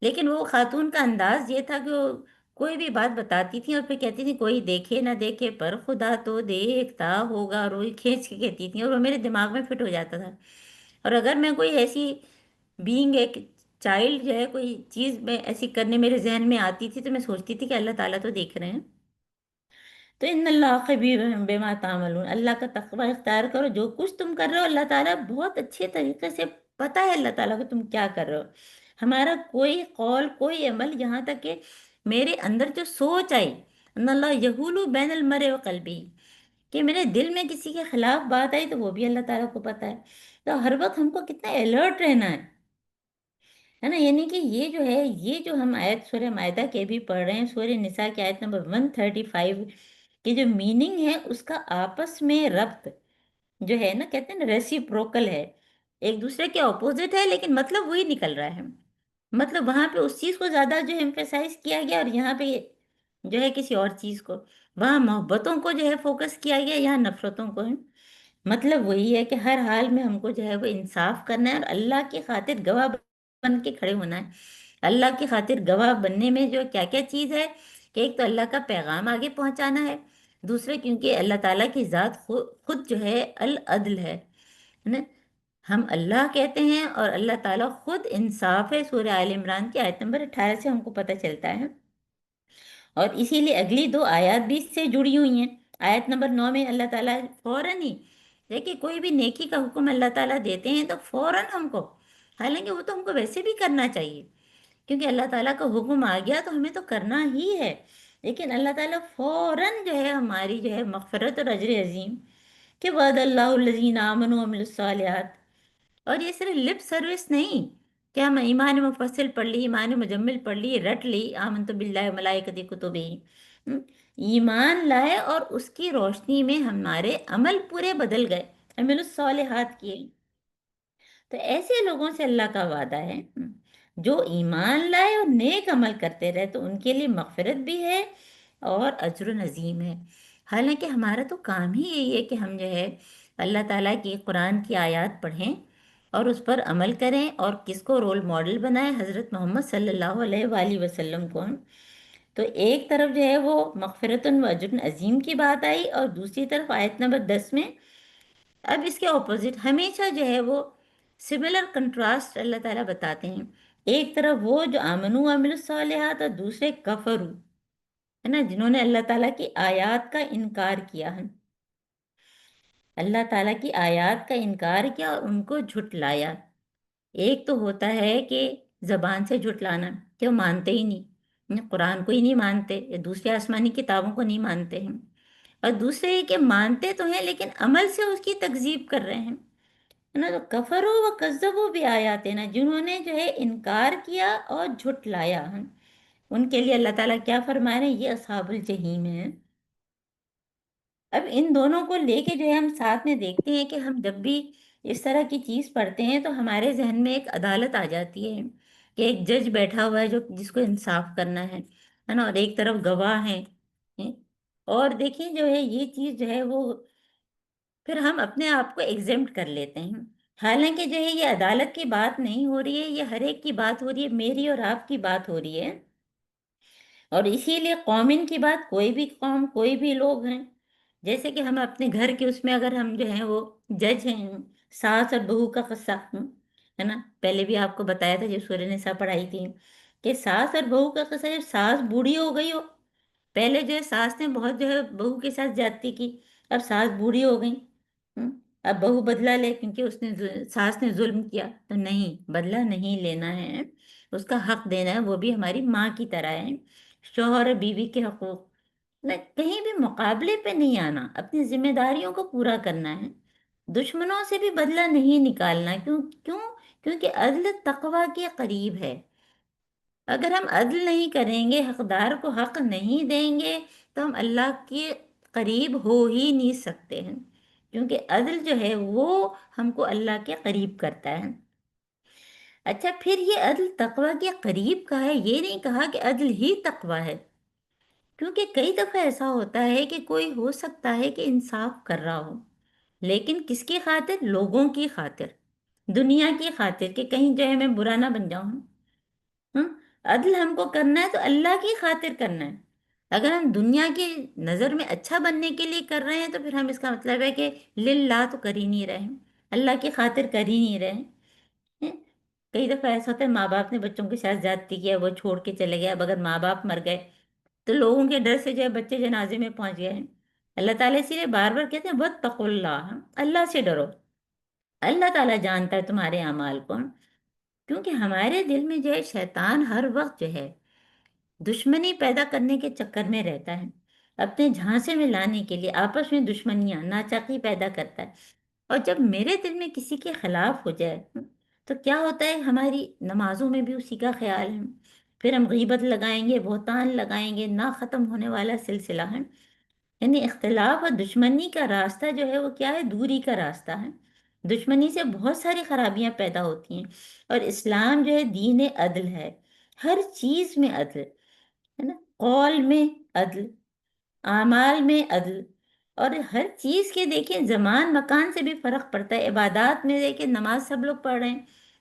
[SPEAKER 1] لیکن وہ خاتون کا انداز یہ تھا کہ وہ کوئی بھی بات بتاتی تھی اور پھر کہتی تھی کوئی دیکھے نہ دیکھے پر خدا تو دیکھتا ہوگا، اور وہی کھینچ کے کہتی تھی، اور وہ میرے دماغ میں فٹ ہو جاتا تھا۔ اور اگر میں کوئی ایسی بینگ ایک چائلڈ جو ہے کوئی چیز میں ایسی کرنے میرے ذہن میں آتی تھی، تو میں سوچتی تھی کہ اللہ تعالیٰ تو دیکھ رہے ہیں۔ تو ان اللہ خبیر بما تعملون، اللہ کا تقوی اختیار کرو، جو کچھ تم کر رہے ہو اللہ تعالیٰ بہت اچھے طریقے سے پتہ ہے اللہ تعالیٰ کو تم کیا کر رہے ہو۔ ہمارا کوئی قول کوئی عمل، یہاں تک کہ میرے اندر جو سوچ آئی، ان اللہ یحول بین المرء و قلبی، کہ میرے دل میں کسی کے خلاف بات آئی، تو وہ بھی اللہ تعالیٰ کو پتہ ہے۔ تو ہر وقت ہم کو کتنا الرٹ رہنا ہے نا، یعنی کہ یہ جو ہے، یہ جو ہم آیت سورہ مائدہ کے بھی پڑھ رہے ہیں، سورہ نساء کی آیت نمبر 135 کی جو میننگ ہے، اس کا آپس میں ربط جو ہے نا، کہتے ہیں نا ریسیپروکل ہے، ایک دوسرے کے اپوزٹ ہے، لیکن مطلب وہی نکل رہا ہے۔ مطلب وہاں پہ اس چیز کو زیادہ جو ہے ایمفیسائز کیا گیا، اور یہاں پہ جو ہے کسی اور چیز کو، وہاں محبتوں کو جو ہے فوکس کیا گیا، یہاں نفرتوں کو ہے۔ مطلب وہی ہے کہ ہر حال میں ہم کو جو ہے وہ انصاف کرنا ہے، اور اللہ کی خاطر گواہ بن کے کھڑے ہونا ہے۔ اللہ کی خاطر گواہ بننے میں جو کیا کیا چیز ہے، کہ ایک تو اللہ کا پیغام آگے پہنچانا ہے، دوسرے کیونکہ اللہ تعالیٰ کی ذات خود جو ہے العدل ہے نا، ہم اللہ کہتے ہیں اور اللہ تعالیٰ خود انصاف ہے، سورہ آل عمران کی آیت نمبر 18 سے ہم کو پتہ چلتا ہے۔ اور اسی لیے اگلی دو آیات بھی اس سے جڑی ہوئی ہیں۔ آیت نمبر 9 میں اللہ تعالیٰ فوراً ہی، دیکھیے کوئی بھی نیکی کا حکم اللہ تعالیٰ دیتے ہیں تو فوراً ہم کو، حالانکہ وہ تو ہم کو ویسے بھی کرنا چاہیے، کیونکہ اللہ تعالیٰ کا حکم آ گیا تو ہمیں تو کرنا ہی ہے، لیکن اللہ تعالیٰ فوراً جو ہے ہماری جو ہے مغفرت اور اجر عظیم، کہ وعد اللہ الذین آمنوا وعملوا الصالحات۔ اور یہ صرف لپ سروس نہیں کہ ہم ایمان مفصل پڑھ لی، ایمان مجمل پڑھ لی، رٹ لی آمنت باللہ و ملائکتی کتبہ، ایمان لائے اور اس کی روشنی میں ہمارے عمل پورے بدل گئے، عمل الصالحات کیے۔ تو ایسے لوگوں سے اللہ کا وعدہ ہے جو ایمان لائے اور نیک عمل کرتے رہے، تو ان کے لیے مغفرت بھی ہے اور اجر عظیم ہے۔ حالانکہ ہمارا تو کام ہی یہی ہے کہ ہم جو ہے اللہ تعالیٰ کی قرآن کی آیات پڑھیں اور اس پر عمل کریں، اور کس کو رول ماڈل بنائیں؟ حضرت محمد صلی اللہ علیہ وآلہ وسلم کو۔ تو ایک طرف جو ہے وہ مغفرت و اجر عظیم کی بات آئی، اور دوسری طرف آیت نمبر 10 میں اب اس کے اپوزٹ ہمیشہ جو ہے وہ سملر کنٹراسٹ اللہ تعالیٰ بتاتے ہیں۔ ایک طرف وہ جو آمنو وعملوا الصالحات، اور دوسرے کفرو، ہے نا، جنہوں نے اللہ تعالیٰ کی آیات کا انکار کیا ہے، اللہ تعالیٰ کی آیات کا انکار کیا اور ان کو جھٹلایا۔ ایک تو ہوتا ہے کہ زبان سے جھٹلانا، کہ وہ مانتے ہی نہیں، قرآن کو ہی نہیں مانتے، یا دوسرے آسمانی کتابوں کو نہیں مانتے ہیں، اور دوسرے یہ کہ مانتے تو ہیں لیکن عمل سے اس کی تکذیب کر رہے ہیں، ہے نا۔ تو کفروا و کذبوا بآیاتنا، جنہوں نے جو ہے انکار کیا اور جھٹلایا ہے، ان کے لیے اللہ تعالیٰ کیا فرما رہے ہیں؟ یہ اصحاب الجحیم ہیں۔ اب ان دونوں کو لے کے جو ہے ہم ساتھ میں دیکھتے ہیں کہ ہم جب بھی اس طرح کی چیز پڑھتے ہیں تو ہمارے ذہن میں ایک عدالت آ جاتی ہے، کہ ایک جج بیٹھا ہوا ہے جو جس کو انصاف کرنا ہے نا، اور ایک طرف گواہ ہیں، اور دیکھیں جو ہے یہ چیز جو ہے وہ پھر ہم اپنے آپ کو ایگزمپٹ کر لیتے ہیں، حالانکہ جو ہے یہ عدالت کی بات نہیں ہو رہی ہے، یہ ہر ایک کی بات ہو رہی ہے، میری اور آپ کی بات ہو رہی ہے۔ اور اسی لیے قومن کی بات، کوئی بھی قوم کوئی بھی لوگ ہیں، جیسے کہ ہم اپنے گھر کے اس میں اگر ہم جو ہیں وہ جج ہیں، ساس اور بہو کا قصہ ہے نا، پہلے بھی آپ کو بتایا تھا جب سورہ نساء پڑھائی تھی، کہ ساس اور بہو کا قصہ، جب ساس بوڑھی ہو گئی ہو، پہلے جو ہے ساس نے بہت جو ہے بہو کے ساتھ زیادتی کی، اب ساس بوڑھی ہو گئی، اب بہو بدلہ لے کیونکہ اس نے ساس نے ظلم کیا، تو نہیں، بدلہ نہیں لینا ہے، اس کا حق دینا ہے، وہ بھی ہماری ماں کی طرح ہے۔ شوہر اور بیوی کے حقوق نہ، کہیں بھی مقابلے پہ نہیں آنا، اپنی ذمہ داریوں کو پورا کرنا ہے، دشمنوں سے بھی بدلہ نہیں نکالنا، کیوں کیوں؟ کیونکہ عدل تقوی کے قریب ہے، اگر ہم عدل نہیں کریں گے، حقدار کو حق نہیں دیں گے، تو ہم اللہ کے قریب ہو ہی نہیں سکتے ہیں، کیونکہ عدل جو ہے وہ ہم کو اللہ کے قریب کرتا ہے۔ اچھا، پھر یہ عدل تقوی کے قریب کا ہے، یہ نہیں کہا کہ عدل ہی تقوی ہے، کیونکہ کئی دفعہ ایسا ہوتا ہے کہ کوئی ہو سکتا ہے کہ انصاف کر رہا ہو، لیکن کس کی خاطر؟ لوگوں کی خاطر، دنیا کی خاطر، کہ کہیں جو ہے میں برا نہ بن جاؤں۔ ہاں، عدل ہم کو کرنا ہے تو اللہ کی خاطر کرنا ہے۔ اگر ہم دنیا کی نظر میں اچھا بننے کے لیے کر رہے ہیں تو پھر ہم اس کا مطلب ہے کہ للہ تو کر ہی نہیں رہے ہیں، اللہ کی خاطر کر ہی نہیں رہے ہیں۔ کئی دفعہ ایسا ہوتا ہے ماں باپ نے بچوں کے ساتھ زیادتی کیا، وہ چھوڑ کے چلے گئے، اب اگر ماں باپ مر گئے تو لوگوں کے ڈر سے جو ہے بچے جنازے میں پہنچ گئے ہیں۔ اللہ تعالیٰ اسی لیے بار بار کہتے ہیں واتقوا اللہ، اللہ سے ڈرو، اللہ تعالیٰ جانتا ہے تمہارے اعمال کو، کیونکہ ہمارے دل میں جو ہے شیطان ہر وقت جو ہے دشمنی پیدا کرنے کے چکر میں رہتا ہے، اپنے جھانسے میں لانے کے لیے آپس میں دشمنیاں ناچاقی پیدا کرتا ہے۔ اور جب میرے دل میں کسی کے خلاف ہو جائے تو کیا ہوتا ہے، ہماری نمازوں میں بھی اسی کا خیال ہے، پھر ہم غیبت لگائیں گے، بہتان لگائیں گے، نہ ختم ہونے والا سلسلہ ہے۔ یعنی اختلاف اور دشمنی کا راستہ جو ہے وہ کیا ہے؟ دوری کا راستہ ہے۔ دشمنی سے بہت ساری خرابیاں پیدا ہوتی ہیں، اور اسلام جو ہے دین عدل ہے، ہر چیز میں عدل ہے نا، قول میں عدل، اعمال میں عدل، اور ہر چیز کے دیکھیں زمان مکان سے بھی فرق پڑتا ہے۔ عبادات میں دیکھیں نماز سب لوگ پڑھ رہے ہیں،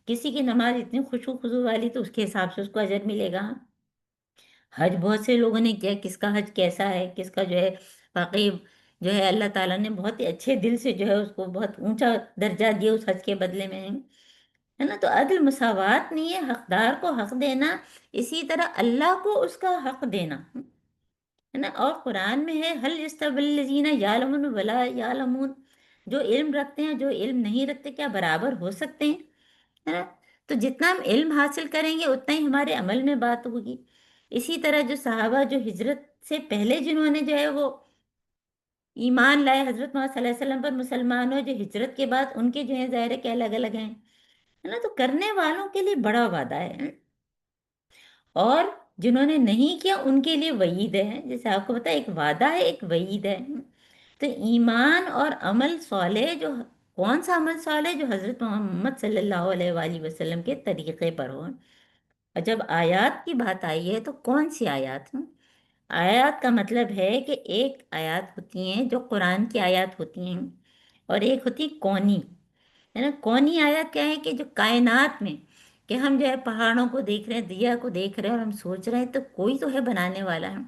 [SPEAKER 1] کسی کی نماز اتنی خشوع خضوع والی تو اس کے حساب سے اس کو اجر ملے گا۔ حج بہت سے لوگوں نے کیا، کس کا حج کیسا ہے، کس کا جو ہے واقعی جو ہے اللہ تعالیٰ نے بہت ہی اچھے دل سے جو ہے اس کو بہت اونچا درجہ دیا اس حج کے بدلے میں ہے نا۔ تو عدل مساوات نہیں ہے، حقدار کو حق دینا، اسی طرح اللہ کو اس کا حق دینا ہے نا۔ اور قرآن میں ہے حل یستوی الذین یعلمون ولا یعلمون، جو علم رکھتے ہیں جو علم نہیں رکھتے کیا برابر ہو سکتے ہیں، ہے نا۔ تو جتنا ہم علم حاصل کریں گے اتنا ہی ہمارے عمل میں بات ہوگی۔ اسی طرح جو صحابہ جو ہجرت سے پہلے جنہوں نے جو ہے وہ ایمان لائے حضرت محمد صلی اللہ علیہ وسلم پر، مسلمان ہو، جو ہجرت کے بعد ان کے جو ہے ظاہر ہے کہ الگ الگ ہیں، ہے نا۔ تو کرنے والوں کے لیے بڑا وعدہ ہے، اور جنہوں نے نہیں کیا ان کے لیے وعید ہے۔ جیسے آپ کو پتا ہے ایک وعدہ ہے، ایک وعید ہے۔ تو ایمان اور عمل صالح جو، کون سا عمل صالح؟ جو حضرت محمد صلی اللہ علیہ وآلہ وسلم کے طریقے پر ہو۔ اور جب آیات کی بات آئی ہے تو کون سی آیات ہیں؟ آیات کا مطلب ہے کہ ایک آیات ہوتی ہیں جو قرآن کی آیات ہوتی ہیں، اور ایک ہوتی کونی، ہے نا۔ کونی آیات کیا ہے کہ جو کائنات میں، کہ ہم جو ہے پہاڑوں کو دیکھ رہے ہیں، دریا کو دیکھ رہے ہیں، اور ہم سوچ رہے ہیں تو کوئی تو ہے بنانے والا ہے،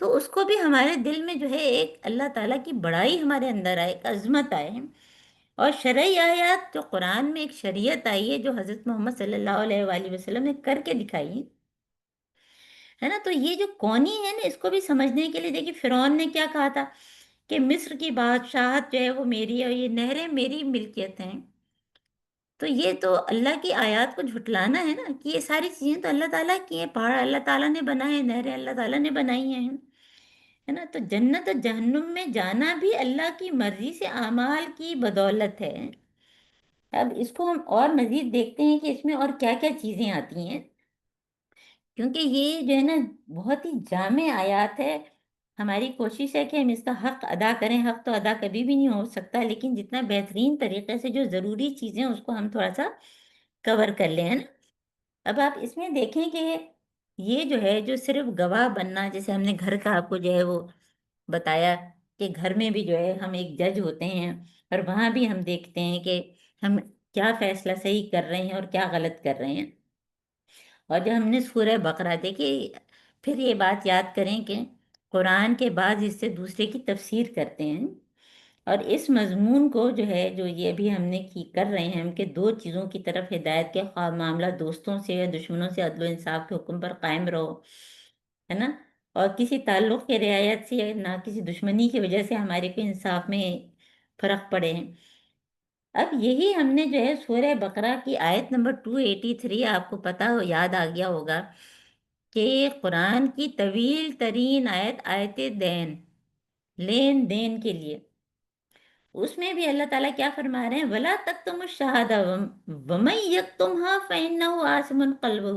[SPEAKER 1] تو اس کو بھی ہمارے دل میں جو ہے ایک اللہ تعالیٰ کی بڑائی ہمارے اندر آئے، ایک عظمت آئے۔ اور شرعی آیات جو قرآن میں ایک شریعت آئی ہے جو حضرت محمد صلی اللہ علیہ وآلہ وسلم نے کر کے دکھائی ہے نا۔ تو یہ جو کونی ہے نا، اس کو بھی سمجھنے کے لیے دیکھیے فرعون نے کیا کہا تھا کہ مصر کی بادشاہت جو ہے وہ میری ہے، اور یہ نہریں میری ملکیت ہیں۔ تو یہ تو اللہ کی آیات کو جھٹلانا ہے نا، کہ یہ ساری چیزیں تو اللہ تعالیٰ کی ہیں، پہاڑ اللہ تعالیٰ نے بنائے ہیں، نہریں اللہ تعالیٰ نے بنائی ہیں، ہے نا۔ تو جنت و جہنم میں جانا بھی اللہ کی مرضی سے، اعمال کی بدولت ہے۔ اب اس کو ہم اور مزید دیکھتے ہیں کہ اس میں اور کیا کیا چیزیں آتی ہیں، کیونکہ یہ جو ہے نا بہت ہی جامع آیات ہے۔ ہماری کوشش ہے کہ ہم اس کا حق ادا کریں، حق تو ادا کبھی بھی نہیں ہو سکتا، لیکن جتنا بہترین طریقے سے جو ضروری چیزیں اس کو ہم تھوڑا سا کور کر لیں، ہے نا۔ اب آپ اس میں دیکھیں کہ یہ جو ہے جو صرف گواہ بننا، جیسے ہم نے گھر کا آپ کو جو ہے وہ بتایا کہ گھر میں بھی جو ہے ہم ایک جج ہوتے ہیں، اور وہاں بھی ہم دیکھتے ہیں کہ ہم کیا فیصلہ صحیح کر رہے ہیں اور کیا غلط کر رہے ہیں۔ اور جب ہم نے سورہ بقرہ دیکھی، پھر یہ بات یاد کریں کہ قرآن کے بعض حصے دوسرے کی تفسیر کرتے ہیں، اور اس مضمون کو جو ہے جو یہ بھی ہم نے کی کر رہے ہیں ہم، کہ دو چیزوں کی طرف ہدایت کے، خواہ معاملہ دوستوں سے یا دشمنوں سے، عدل و انصاف کے حکم پر قائم رہو، ہے نا۔ اور کسی تعلق کی رعایت سے نہ کسی دشمنی کی وجہ سے ہمارے کو انصاف میں فرق پڑے ہیں۔ اب یہی ہم نے جو ہے سورہ بقرہ کی آیت نمبر 283، آپ کو پتا ہو، یاد آ گیا ہوگا کہ قرآن کی طویل ترین آیت، آیت دین، لین دین کے لیے، اس میں بھی اللہ تعالیٰ کیا فرما رہے ہیں؟ وَلَا تَكْتُمُوا الشَّهَادَةَ وَمَن يَكْتُمْهَا فَإِنَّهُ آثِمٌ قَلْبُهُ۔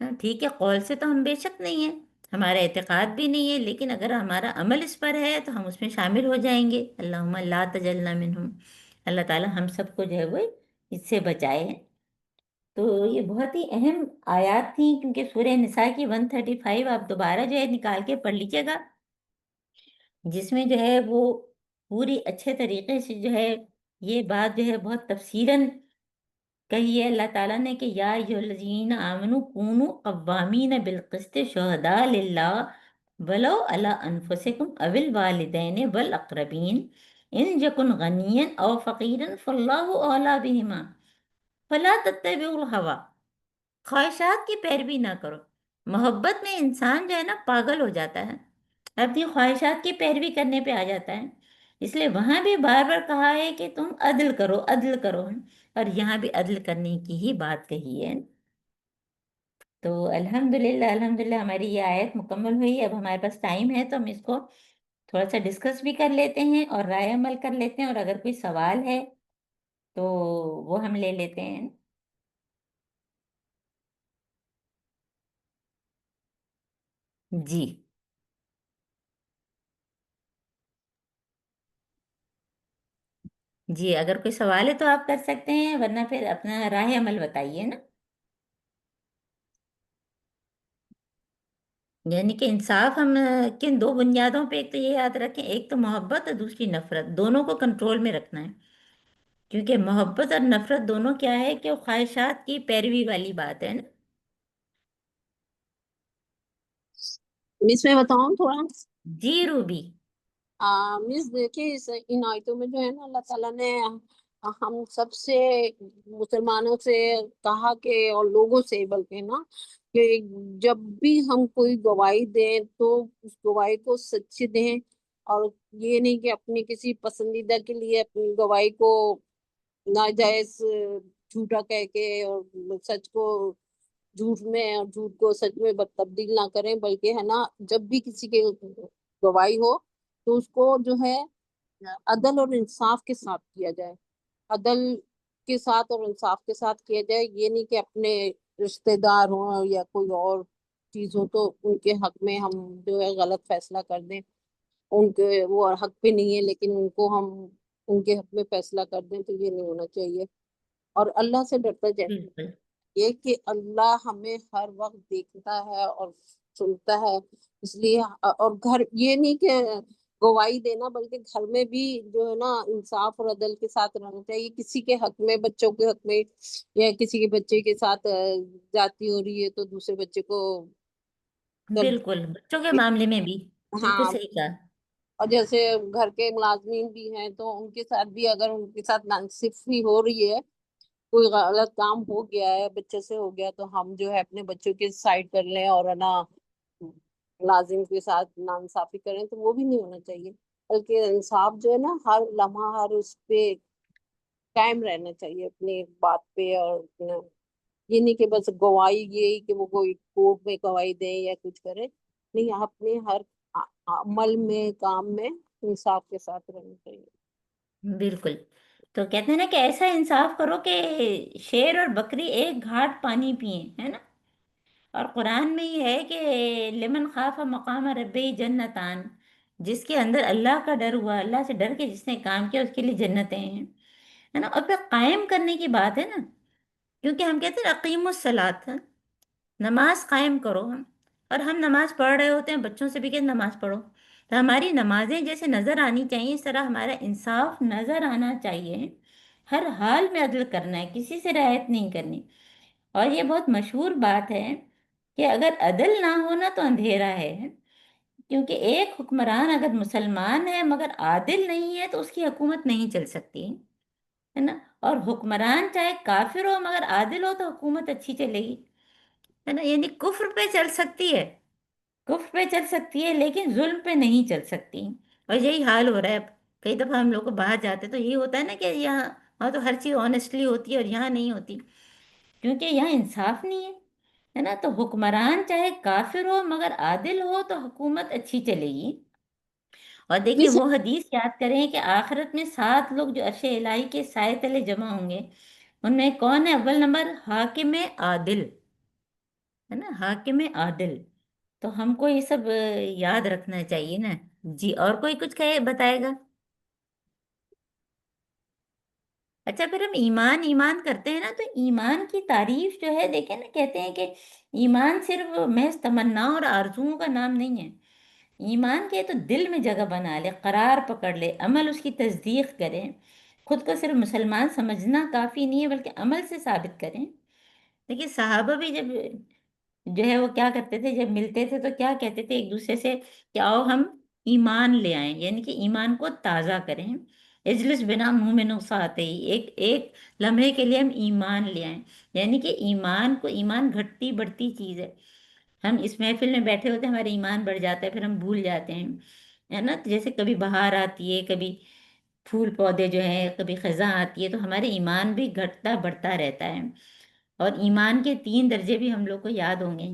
[SPEAKER 1] ہاں ٹھیک ہے، قول سے تو ہم بے شک نہیں ہیں، ہمارا اعتقاد بھی نہیں ہے، لیکن اگر ہمارا عمل اس پر ہے تو ہم اس میں شامل ہو جائیں گے۔ اللہم لا تجلنا منہم، اللہ تعالیٰ ہم سب کو جو ہے وہ اس سے بچائے۔ تو یہ بہت ہی اہم آیات تھیں، کیونکہ سورہ نساء کی 135 آپ دوبارہ جو ہے نکال کے پڑھ لیجیے گا، جس میں جو ہے وہ پوری اچھے طریقے سے جو ہے یہ بات جو ہے بہت تفصیلاً کہی ہے اللہ تعالیٰ نے کہ یا ایھا الذین آمنوا کونوا قوامین بالقسط شہداء للہ ولو علی انفسکم او الوالدین والاقربین ان یکن غنیا او فقیرا فاللہ اولی بہما فلا تتبعوا الہوی، خواہشات کی پیروی نہ کرو۔ محبت میں انسان جو ہے نا پاگل ہو جاتا ہے، اپنی خواہشات کی پیروی کرنے پہ آ جاتا ہے، اس لیے وہاں بھی بار بار کہا ہے کہ تم عدل کرو، عدل کرو، اور یہاں بھی عدل کرنے کی ہی بات کہی ہے۔ تو الحمدللہ الحمدللہ ہماری یہ آیت مکمل ہوئی۔ اب ہمارے پاس ٹائم ہے تو ہم اس کو تھوڑا سا ڈسکس بھی کر لیتے ہیں اور رائے عمل کر لیتے ہیں، اور اگر کوئی سوال ہے تو وہ ہم لے لیتے ہیں۔ جی جی، اگر کوئی سوال ہے تو آپ کر سکتے ہیں، ورنہ پھر اپنا راہ عمل بتائیے نا۔ یعنی کہ انصاف ہم کن دو بنیادوں پہ، ایک تو یہ یاد رکھیں، ایک تو محبت اور دوسری نفرت، دونوں کو کنٹرول میں رکھنا ہے، کیونکہ محبت اور نفرت دونوں کیا ہے کہ وہ خواہشات کی پیروی والی بات ہے نا۔
[SPEAKER 3] مس میں بتاؤں تھوڑا؟
[SPEAKER 1] جی روبی۔
[SPEAKER 3] مس دیکھیے ان آیتوں میں جو ہے نا اللہ تعالیٰ نے ہم سب سے مسلمانوں سے کہا کہ، اور لوگوں سے بلکہ نا، کہ جب بھی ہم کوئی گواہی دیں تو اس گواہی کو سچی دیں، اور یہ نہیں کہ اپنی کسی پسندیدہ کے لیے اپنی گواہی کو ناجائز جھوٹا کہہ کے اور سچ کو جھوٹ میں اور جھوٹ کو سچ میں تبدیل نہ کریں، بلکہ ہے نا جب بھی کسی کے گواہی ہو تو اس کو جو ہے عدل اور انصاف کے ساتھ کیا جائے، عدل کے ساتھ اور انصاف کے ساتھ کیا جائے۔ یہ نہیں کہ اپنے رشتہ دار ہوں یا کوئی اور چیز ہو تو ان کے حق میں ہم جو ہے غلط فیصلہ کر دیں، ان کے وہ حق پہ نہیں ہے لیکن ان کو ہم ان کے حق میں فیصلہ کر دیں، تو یہ نہیں ہونا چاہیے۔ اور اللہ سے ڈرتا جائے،
[SPEAKER 1] بالکل
[SPEAKER 3] یہ کہ اللہ ہمیں ہر وقت دیکھتا ہے اور سنتا ہے، اس لیے اور گھر یہ نہیں کہ گواہی دینا، بلکہ گھر میں بھی جو ہے نا انصاف اور عدل کے ساتھ رہنا چاہیے۔ کسی کے حق میں، بچوں کے حق میں، یا کسی کے بچے کے ساتھ جاتی ہو رہی ہے تو دوسرے بچے کو
[SPEAKER 1] بالکل، بچوں کے معاملے میں بھی بالکل
[SPEAKER 3] ہاں،
[SPEAKER 1] صحیح کہا۔
[SPEAKER 3] اور جیسے گھر کے ملازمین بھی ہیں تو ان کے ساتھ بھی اگر ان کے ساتھ ناانصافی ہو رہی ہے، کوئی غلط کام ہو گیا ہے، بچے سے ہو گیا، تو ہم جو ہے اپنے بچوں کی سائڈ کر لیں اور ہے نا ملازم کے ساتھ ناانصافی کریں، تو وہ بھی نہیں ہونا چاہیے، بلکہ انصاف جو ہے نا ہر لمحہ ہر اس پہ قائم رہنا چاہیے اپنی بات پہ، اور یہ نہیں کہ بس گواہی یہی کہ وہ کوئی کورٹ میں گواہی دیں یا کچھ کرے، نہیں، اپنے ہر عمل میں، کام میں انصاف کے ساتھ رہنا چاہیے۔
[SPEAKER 1] بالکل، تو کہتے ہیں نا کہ ایسا انصاف کرو کہ شیر اور بکری ایک گھاٹ پانی پئیں، ہے نا۔ اور قرآن میں یہ ہے کہ لمن خاف مقام ربی جنتان، جس کے اندر اللہ کا ڈر ہوا، اللہ سے ڈر کے جس نے کام کیا اس کے لیے جنتیں ہیں، ہے نا۔ اور پھر قائم کرنے کی بات ہے نا، کیونکہ ہم کہتے ہیں اقیم الصلاۃ، نماز قائم کرو ہم، اور ہم نماز پڑھ رہے ہوتے ہیں، بچوں سے بھی کہ نماز پڑھو، تو ہماری نمازیں جیسے نظر آنی چاہیے اس طرح ہمارا انصاف نظر آنا چاہیے، ہر حال میں عدل کرنا ہے، کسی سے رعایت نہیں کرنی۔ اور یہ بہت مشہور بات ہے کہ اگر عدل نہ ہونا تو اندھیرا ہے، کیونکہ ایک حکمران اگر مسلمان ہے مگر عادل نہیں ہے تو اس کی حکومت نہیں چل سکتی، ہے نا۔ اور حکمران چاہے کافر ہو مگر عادل ہو تو حکومت اچھی چلے گی، ہے نا۔ یعنی کفر پہ چل سکتی ہے، کفر پہ چل سکتی ہے لیکن ظلم پہ نہیں چل سکتی، اور یہی حال ہو رہا ہے اب۔ کئی دفعہ ہم لوگ کو باہر جاتے تو یہی ہوتا ہے نا کہ یہاں وہاں تو ہر چیز آنےسٹلی ہوتی ہے اور یہاں نہیں ہوتی، کیونکہ یہاں انصاف نہیں ہے نا۔ تو حکمران چاہے کافر ہو مگر عادل ہو تو حکومت اچھی چلے گی۔ اور دیکھیں
[SPEAKER 3] مس
[SPEAKER 1] وہ حدیث یاد کریں کہ آخرت میں 7 لوگ جو عرش الہی کے سائے تلے جمع ہوں گے، ان میں کون ہے؟ اول نمبر حاکم عادل، ہے نا, حاکم عادل. تو ہم کو یہ سب یاد رکھنا چاہیے نا. جی, اور کوئی کچھ کہے بتائے گا؟ اچھا, پھر ہم ایمان ایمان کرتے ہیں نا, تو ایمان کی تعریف جو ہے دیکھیں نا, کہتے ہیں کہ ایمان صرف محض تمنا اور آرزوؤں کا نام نہیں ہے. ایمان کے تو دل میں جگہ بنا لے, قرار پکڑ لے, عمل اس کی تصدیق کریں. خود کو صرف مسلمان سمجھنا کافی نہیں ہے, بلکہ عمل سے ثابت کریں. دیکھیے صحابہ بھی جب جو ہے وہ کیا کرتے تھے, جب ملتے تھے تو کیا کہتے تھے ایک دوسرے سے کہ آؤ ہم ایمان لے آئیں, یعنی کہ ایمان کو تازہ کریں. اجلس بنا منہ میں نقص آتے ہی, ایک ایک لمحے کے لیے ہم ایمان لے آئیں. یعنی کہ ایمان گھٹتی بڑھتی چیز ہے. ہم اس محفل میں بیٹھے ہوتے ہیں, ہمارا ایمان بڑھ جاتا ہے, پھر ہم بھول جاتے ہیں, ہے نا. جیسے کبھی بہار آتی ہے, کبھی پھول پودے جو ہیں, کبھی خزاں آتی ہے, تو ہمارے ایمان بھی گھٹتا بڑھتا رہتا ہے. اور ایمان کے 3 درجے بھی ہم لوگ کو یاد ہوں گے,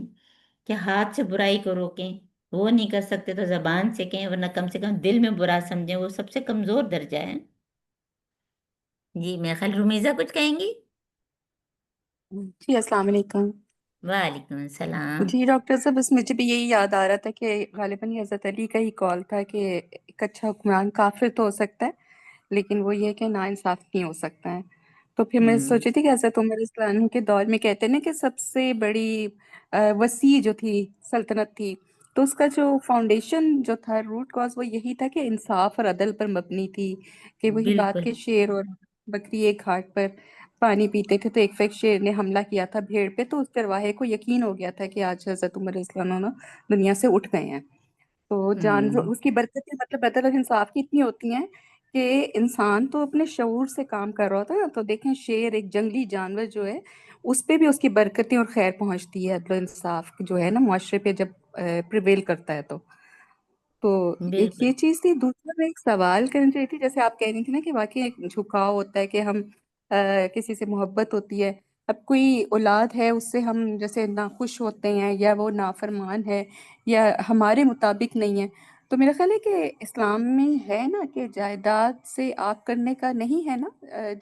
[SPEAKER 1] کہ ہاتھ سے برائی کو روکیں, وہ نہیں کر سکتے تو زبان سے کہیں, ورنہ کم سے کم دل میں برا سمجھیں, وہ سب سے کمزور درجہ ہے. جی, میں خیال رمیزہ کچھ کہیں گی؟
[SPEAKER 4] جی السلام علیکم.
[SPEAKER 1] وعلیکم السلام.
[SPEAKER 4] جی ڈاکٹر صاحب, بس مجھے بھی یہی یاد آ رہا تھا کہ غالباً یہ حضرت علی کا ہی کال تھا کہ ایک اچھا حکمران کافر تو ہو سکتا ہے لیکن وہ یہ ہے کہ نا انصاف نہیں ہو سکتا ہے. تو پھر میں
[SPEAKER 1] ہم،
[SPEAKER 4] سوچی تھی کہ حضرت عمر رضی اللہ عنہ کے دور میں کہتے ہیں نا کہ سب سے بڑی وسیع جو تھی سلطنت تھی, تو اس کا جو فاؤنڈیشن جو تھا, روٹ کاز, وہ یہی تھا کہ انصاف اور عدل پر مبنی تھی. کہ وہی بات
[SPEAKER 1] بالکل.
[SPEAKER 4] کہ شیر اور بکری ایک گھاٹ پر پانی پیتے تھے, تو ایک شیر نے حملہ کیا تھا بھیڑ پہ, تو اس چرواہے کو یقین ہو گیا تھا کہ آج حضرت عمر رضی اللہ عنہ دنیا سے اٹھ گئے ہیں. تو جانور
[SPEAKER 1] ہم،
[SPEAKER 4] اس کی برکتیں مطلب عدل اور انصاف کی اتنی ہوتی ہیں کہ انسان تو اپنے شعور سے کام کر رہا ہوتا ہے نا. تو دیکھیں شیر ایک جنگلی جانور جو ہے, اس پہ بھی اس کی برکتیں اور خیر پہنچتی ہے. عدل و انصاف جو ہے نا معاشرے پہ جب پریویل کرتا ہے تو ایک
[SPEAKER 1] بالکل.
[SPEAKER 4] یہ چیز تھی. دوسرا میں ایک سوال کرنا چاہی تھی, جیسے آپ کہہ رہی تھی نا کہ واقعی ایک جھکاؤ ہوتا ہے کہ ہم کسی سے محبت ہوتی ہے. اب کوئی اولاد ہے, اس سے ہم جیسے ناخوش ہوتے ہیں, یا وہ نافرمان ہے, یا ہمارے مطابق نہیں ہے, تو میرا خیال ہے کہ اسلام میں ہے نا کہ جائیداد سے آگ کرنے کا نہیں ہے نا,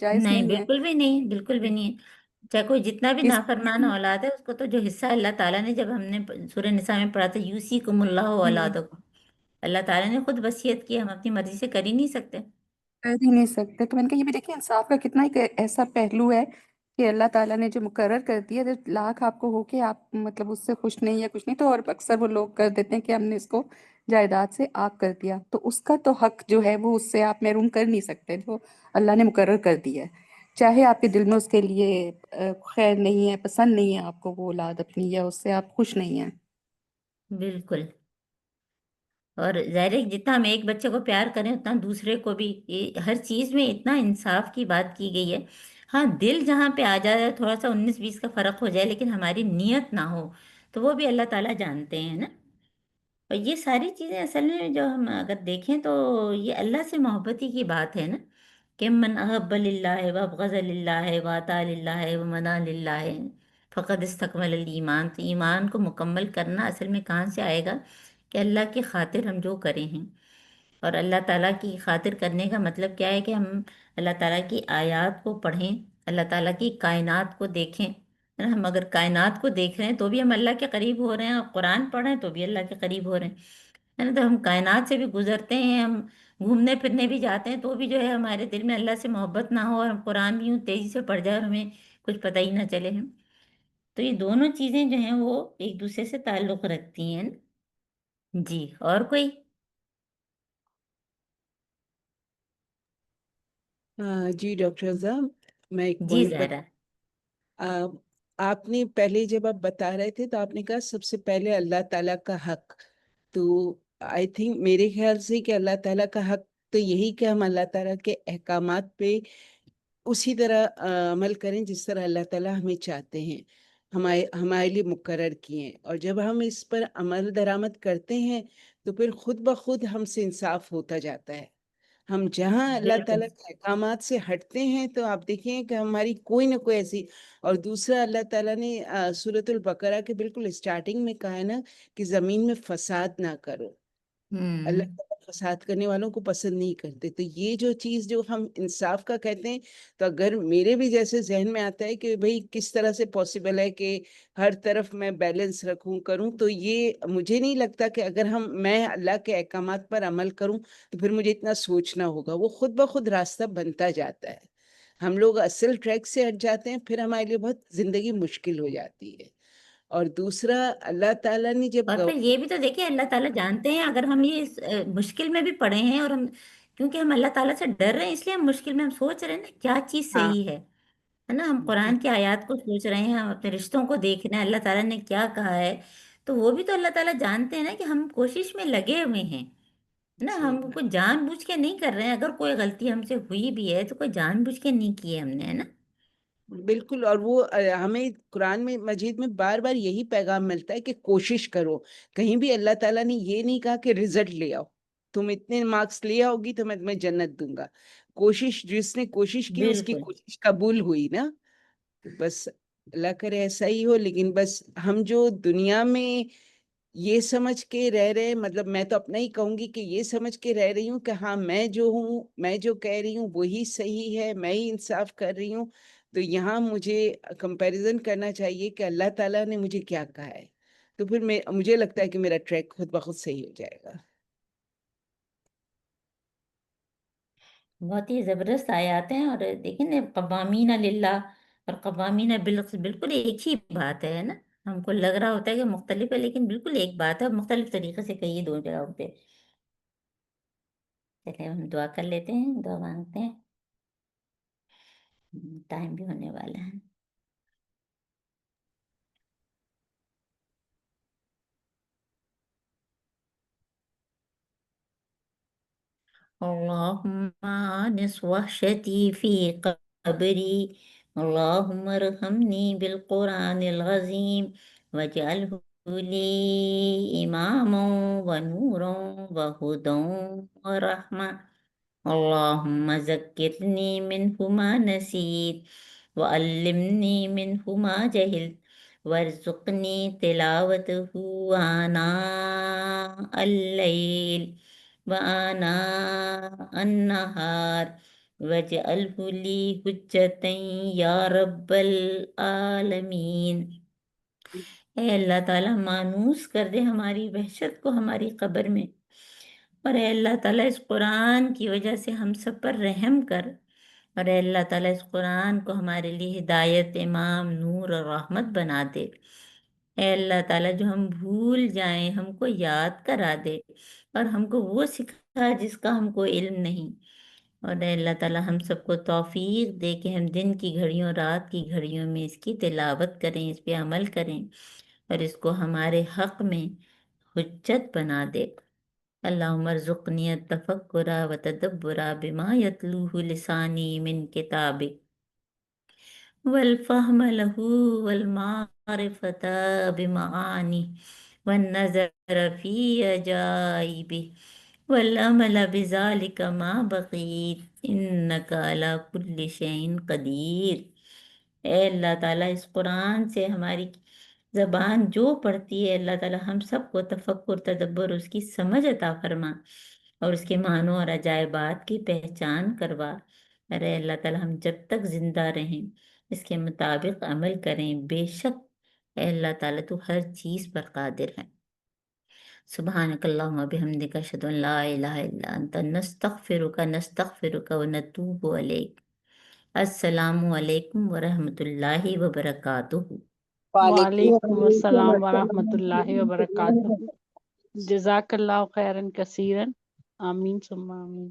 [SPEAKER 4] جائز
[SPEAKER 1] نہیں,
[SPEAKER 4] نہیں ہے.
[SPEAKER 1] بالکل بھی نہیں, بالکل بھی نہیں ہے. چاہے کوئی جتنا بھی
[SPEAKER 4] اس
[SPEAKER 1] نافرمان اولاد ہے, اس کو تو جو حصہ اللہ تعالیٰ نے, جب ہم نے سورہ نساء میں پڑھا تھا یوسیکم اللہ
[SPEAKER 4] ہم،
[SPEAKER 1] اولادکم, اللہ تعالیٰ نے خود وصیت کی, ہم اپنی مرضی سے کر ہی نہیں سکتے.
[SPEAKER 4] کر ہی نہیں سکتے. تو میں نے کہا یہ بھی دیکھیں انصاف کا کتنا ایک ایسا پہلو ہے کہ اللہ تعالیٰ نے جو مقرر کر دیا, جب لاکھ آپ کو ہو کے آپ مطلب اس سے خوش نہیں یا کچھ نہیں, تو اور اکثر وہ لوگ کر دیتے ہیں کہ ہم نے اس کو جائیداد سے آگ کر دیا, تو اس کا تو حق جو ہے وہ اس سے آپ محروم کر نہیں سکتے, جو اللہ نے مقرر کر دیا ہے. چاہے آپ کے دل میں اس کے لیے خیر نہیں ہے, پسند نہیں ہے آپ کو وہ اولاد اپنی, یا اس سے آپ خوش نہیں ہیں.
[SPEAKER 1] بالکل. اور ظاہر ہے کہ جتنا ہم ایک بچے کو پیار کریں, اتنا دوسرے کو بھی, ہر چیز میں اتنا انصاف کی بات کی گئی ہے. ہاں, دل جہاں پہ آ جائے, تھوڑا سا 19-20 کا فرق ہو جائے, لیکن ہماری نیت نہ ہو, تو وہ بھی اللہ تعالیٰ جانتے ہیں نا. اور یہ ساری چیزیں اصل میں جو ہم اگر دیکھیں تو یہ اللہ سے محبتی کی بات ہے نا, کہ من احب للہ وابغض للہ واطاع للہ ومنع للہ فقد استکمل الایمان. تو ایمان کو مکمل کرنا اصل میں کہاں سے آئے گا, کہ اللہ کی خاطر ہم جو کریں ہیں. اور اللہ تعالیٰ کی خاطر کرنے کا مطلب کیا ہے, کہ ہم اللہ تعالیٰ کی آیات کو پڑھیں, اللہ تعالیٰ کی کائنات کو دیکھیں. ہے نا, ہم اگر کائنات کو دیکھ رہے ہیں تو بھی ہم اللہ کے قریب ہو رہے ہیں, اور قرآن پڑھ رہے ہیں تو بھی اللہ کے قریب ہو رہے ہیں. ہے نا, تو ہم کائنات سے بھی گزرتے ہیں, ہم گھومنے پھرنے بھی جاتے ہیں, تو بھی جو ہے ہمارے دل میں اللہ سے محبت نہ ہو, اور ہم قرآن بھی یوں تیزی سے پڑھ جائے اور ہمیں کچھ پتہ ہی نہ چلے. ہم تو یہ دونوں چیزیں جو ہیں وہ ایک دوسرے سے تعلق رکھتی ہیں نا. جی, اور کوئی؟
[SPEAKER 5] جی ڈاکٹر صاحب, میں ایک
[SPEAKER 1] جی
[SPEAKER 5] پوائنٹ
[SPEAKER 1] زہرا.
[SPEAKER 5] آپ نے پہلے جب آپ بتا رہے تھے تو آپ نے کہا سب سے پہلے اللہ تعالیٰ کا حق. تو آئی تھنک میرے خیال سے کہ اللہ تعالیٰ کا حق تو یہی کہ ہم اللہ تعالیٰ کے احکامات پہ اسی طرح عمل کریں جس طرح اللہ تعالیٰ ہمیں چاہتے ہیں, ہمارے لیے مقرر کیے ہیں. اور جب ہم اس پر عمل درآمد کرتے ہیں تو پھر خود بخود ہم سے انصاف ہوتا جاتا ہے. ہم جہاں اللہ
[SPEAKER 1] بالکل.
[SPEAKER 5] تعالیٰ کے احکامات سے ہٹتے ہیں تو آپ دیکھیں کہ ہماری کوئی نہ کوئی ایسی. اور دوسرا, اللہ تعالیٰ نے سورۃ البقرہ کے بالکل اسٹارٹنگ میں کہا ہے نا کہ زمین میں فساد نہ کرو. اللہ
[SPEAKER 1] ہوں.
[SPEAKER 5] تعالیٰ فساد کرنے والوں کو پسند نہیں کرتے. تو یہ جو چیز جو ہم انصاف کا کہتے ہیں، تو اگر میرے بھی جیسے ذہن میں آتا ہے کہ بھئی کس طرح سے پاسبل ہے کہ ہر طرف میں بیلنس رکھوں کروں، تو یہ مجھے نہیں لگتا کہ اگر میں اللہ کے احکامات پر عمل کروں تو پھر مجھے اتنا سوچنا ہوگا. وہ خود بخود راستہ بنتا جاتا ہے. ہم لوگ اصل ٹریک سے ہٹ جاتے ہیں، پھر ہمارے لیے بہت زندگی مشکل ہو جاتی ہے. اور دوسرا، اللہ تعالیٰ نے جب
[SPEAKER 1] اور پھر یہ بھی تو دیکھیں اللہ تعالیٰ جانتے ہیں اگر ہم یہ مشکل میں بھی پڑے ہیں اور ہم کیونکہ ہم اللہ تعالیٰ سے ڈر رہے ہیں اس لیے ہم مشکل میں ہم سوچ رہے ہیں نا کیا چیز
[SPEAKER 5] ہاں
[SPEAKER 1] صحیح ہے نا. ہم قرآن کی آیات کو سوچ رہے ہیں، ہم اپنے رشتوں کو دیکھ رہے ہیں اللہ تعالیٰ نے کیا کہا ہے. تو وہ بھی تو اللہ تعالیٰ جانتے ہیں نا کہ ہم کوشش میں لگے ہوئے ہیں نا.
[SPEAKER 5] صحیح
[SPEAKER 1] ہم
[SPEAKER 5] بات.
[SPEAKER 1] کوئی جان بوجھ کے نہیں کر رہے ہیں. اگر کوئی غلطی ہم سے ہوئی بھی ہے تو کوئی جان بوجھ کے نہیں کی ہے ہم نے، ہے نا.
[SPEAKER 5] بالکل. اور وہ ہمیں قرآن میں مجید میں بار بار یہی پیغام ملتا ہے کہ کوشش کرو. کہیں بھی اللہ تعالیٰ نے یہ نہیں کہا کہ رزلٹ لے آؤ، تم اتنے مارکس لے آؤ گی تو میں تمہیں جنت دوں گا. کوشش، جس نے کوشش کی اس کی
[SPEAKER 1] بالکل
[SPEAKER 5] کوشش قبول ہوئی نا. تو بس اللہ کرے ایسا ہی ہو. لیکن بس ہم جو دنیا میں یہ سمجھ کے رہ رہے، مطلب میں تو اپنا ہی کہوں گی کہ یہ سمجھ کے رہ رہی ہوں کہ ہاں میں جو ہوں، میں جو کہہ رہی ہوں وہی صحیح ہے، میں ہی انصاف کر رہی ہوں. تو یہاں مجھے کمپیریزن کرنا چاہیے کہ اللہ تعالیٰ نے مجھے کیا کہا ہے. تو پھر مجھے لگتا ہے کہ میرا ٹریک خود بخود صحیح ہو جائے گا.
[SPEAKER 1] بہت ہی زبردست آیات ہیں. اور دیکھیں نا قوامین للہ اور قوامین بالکل ایک ہی بات ہے نا. ہم کو لگ رہا ہوتا ہے کہ مختلف ہے لیکن بالکل ایک بات ہے، مختلف طریقے سے کہی دو جگہوں پہ. چلے ہم دعا کر لیتے ہیں، دعا مانگتے ہیں، ٹائم بھی ہونے والا ہے. اللهم آنس وحشتي في قبري، اللهم ارحمني بالقرآن العظيم واجعله لي إماما ونورا وهدى ورحمة. اللهم ذكرني منه ما نسيت وعلمني منه ما جهلت وارزقني تلاوته آناء الليل وآناء النهار واجعله لي حجة يا رب العالمین. اے اللہ تعالیٰ مانوس کر دے ہماری وحشت کو ہماری قبر میں، اور اے اللہ تعالیٰ اس قرآن کی وجہ سے ہم سب پر رحم کر، اور اے اللہ تعالیٰ اس قرآن کو ہمارے لیے ہدایت، امام، نور اور رحمت بنا دے. اے اللہ تعالیٰ جو ہم بھول جائیں ہم کو یاد کرا دے، اور ہم کو وہ سکھا جس کا ہم کو علم نہیں. اور اے اللہ تعالیٰ ہم سب کو توفیق دے کہ ہم دن کی گھڑیوں، رات کی گھڑیوں میں اس کی تلاوت کریں، اس پہ عمل کریں، اور اس کو ہمارے حق میں حجت بنا دے. اللہم ارزقنی التفکر وتدبر بما یتلوہ لسانی من کتابک والفهم له والمعرفة بمعانی والنظر فی عجائبہ والعمل بذلك ما بقیت انک علی کل شیء قدیر. اے اللہ تعالیٰ اس قرآن سے ہماری زبان جو پڑھتی ہے اللہ تعالیٰ ہم سب کو تفکر، تدبر، اس کی سمجھ عطا فرما، اور اس کے معنوں اور عجائبات کی پہچان کروا. ارے اللہ تعالیٰ ہم جب تک زندہ رہیں اس کے مطابق عمل کریں. بے شک اے اللہ تعالیٰ تو ہر چیز پر قادر ہے. سبحانک اللہم بحمدک اشہد ان لا الہ الا انت نستغفرک ونتوب الیک. السلام علیکم ورحمۃ اللہ وبرکاتہ.
[SPEAKER 6] وعلیکم السلام ورحمۃ اللہ وبرکاتہ. جزاک اللہ خیرن کثیرن. آمین ثم آمین.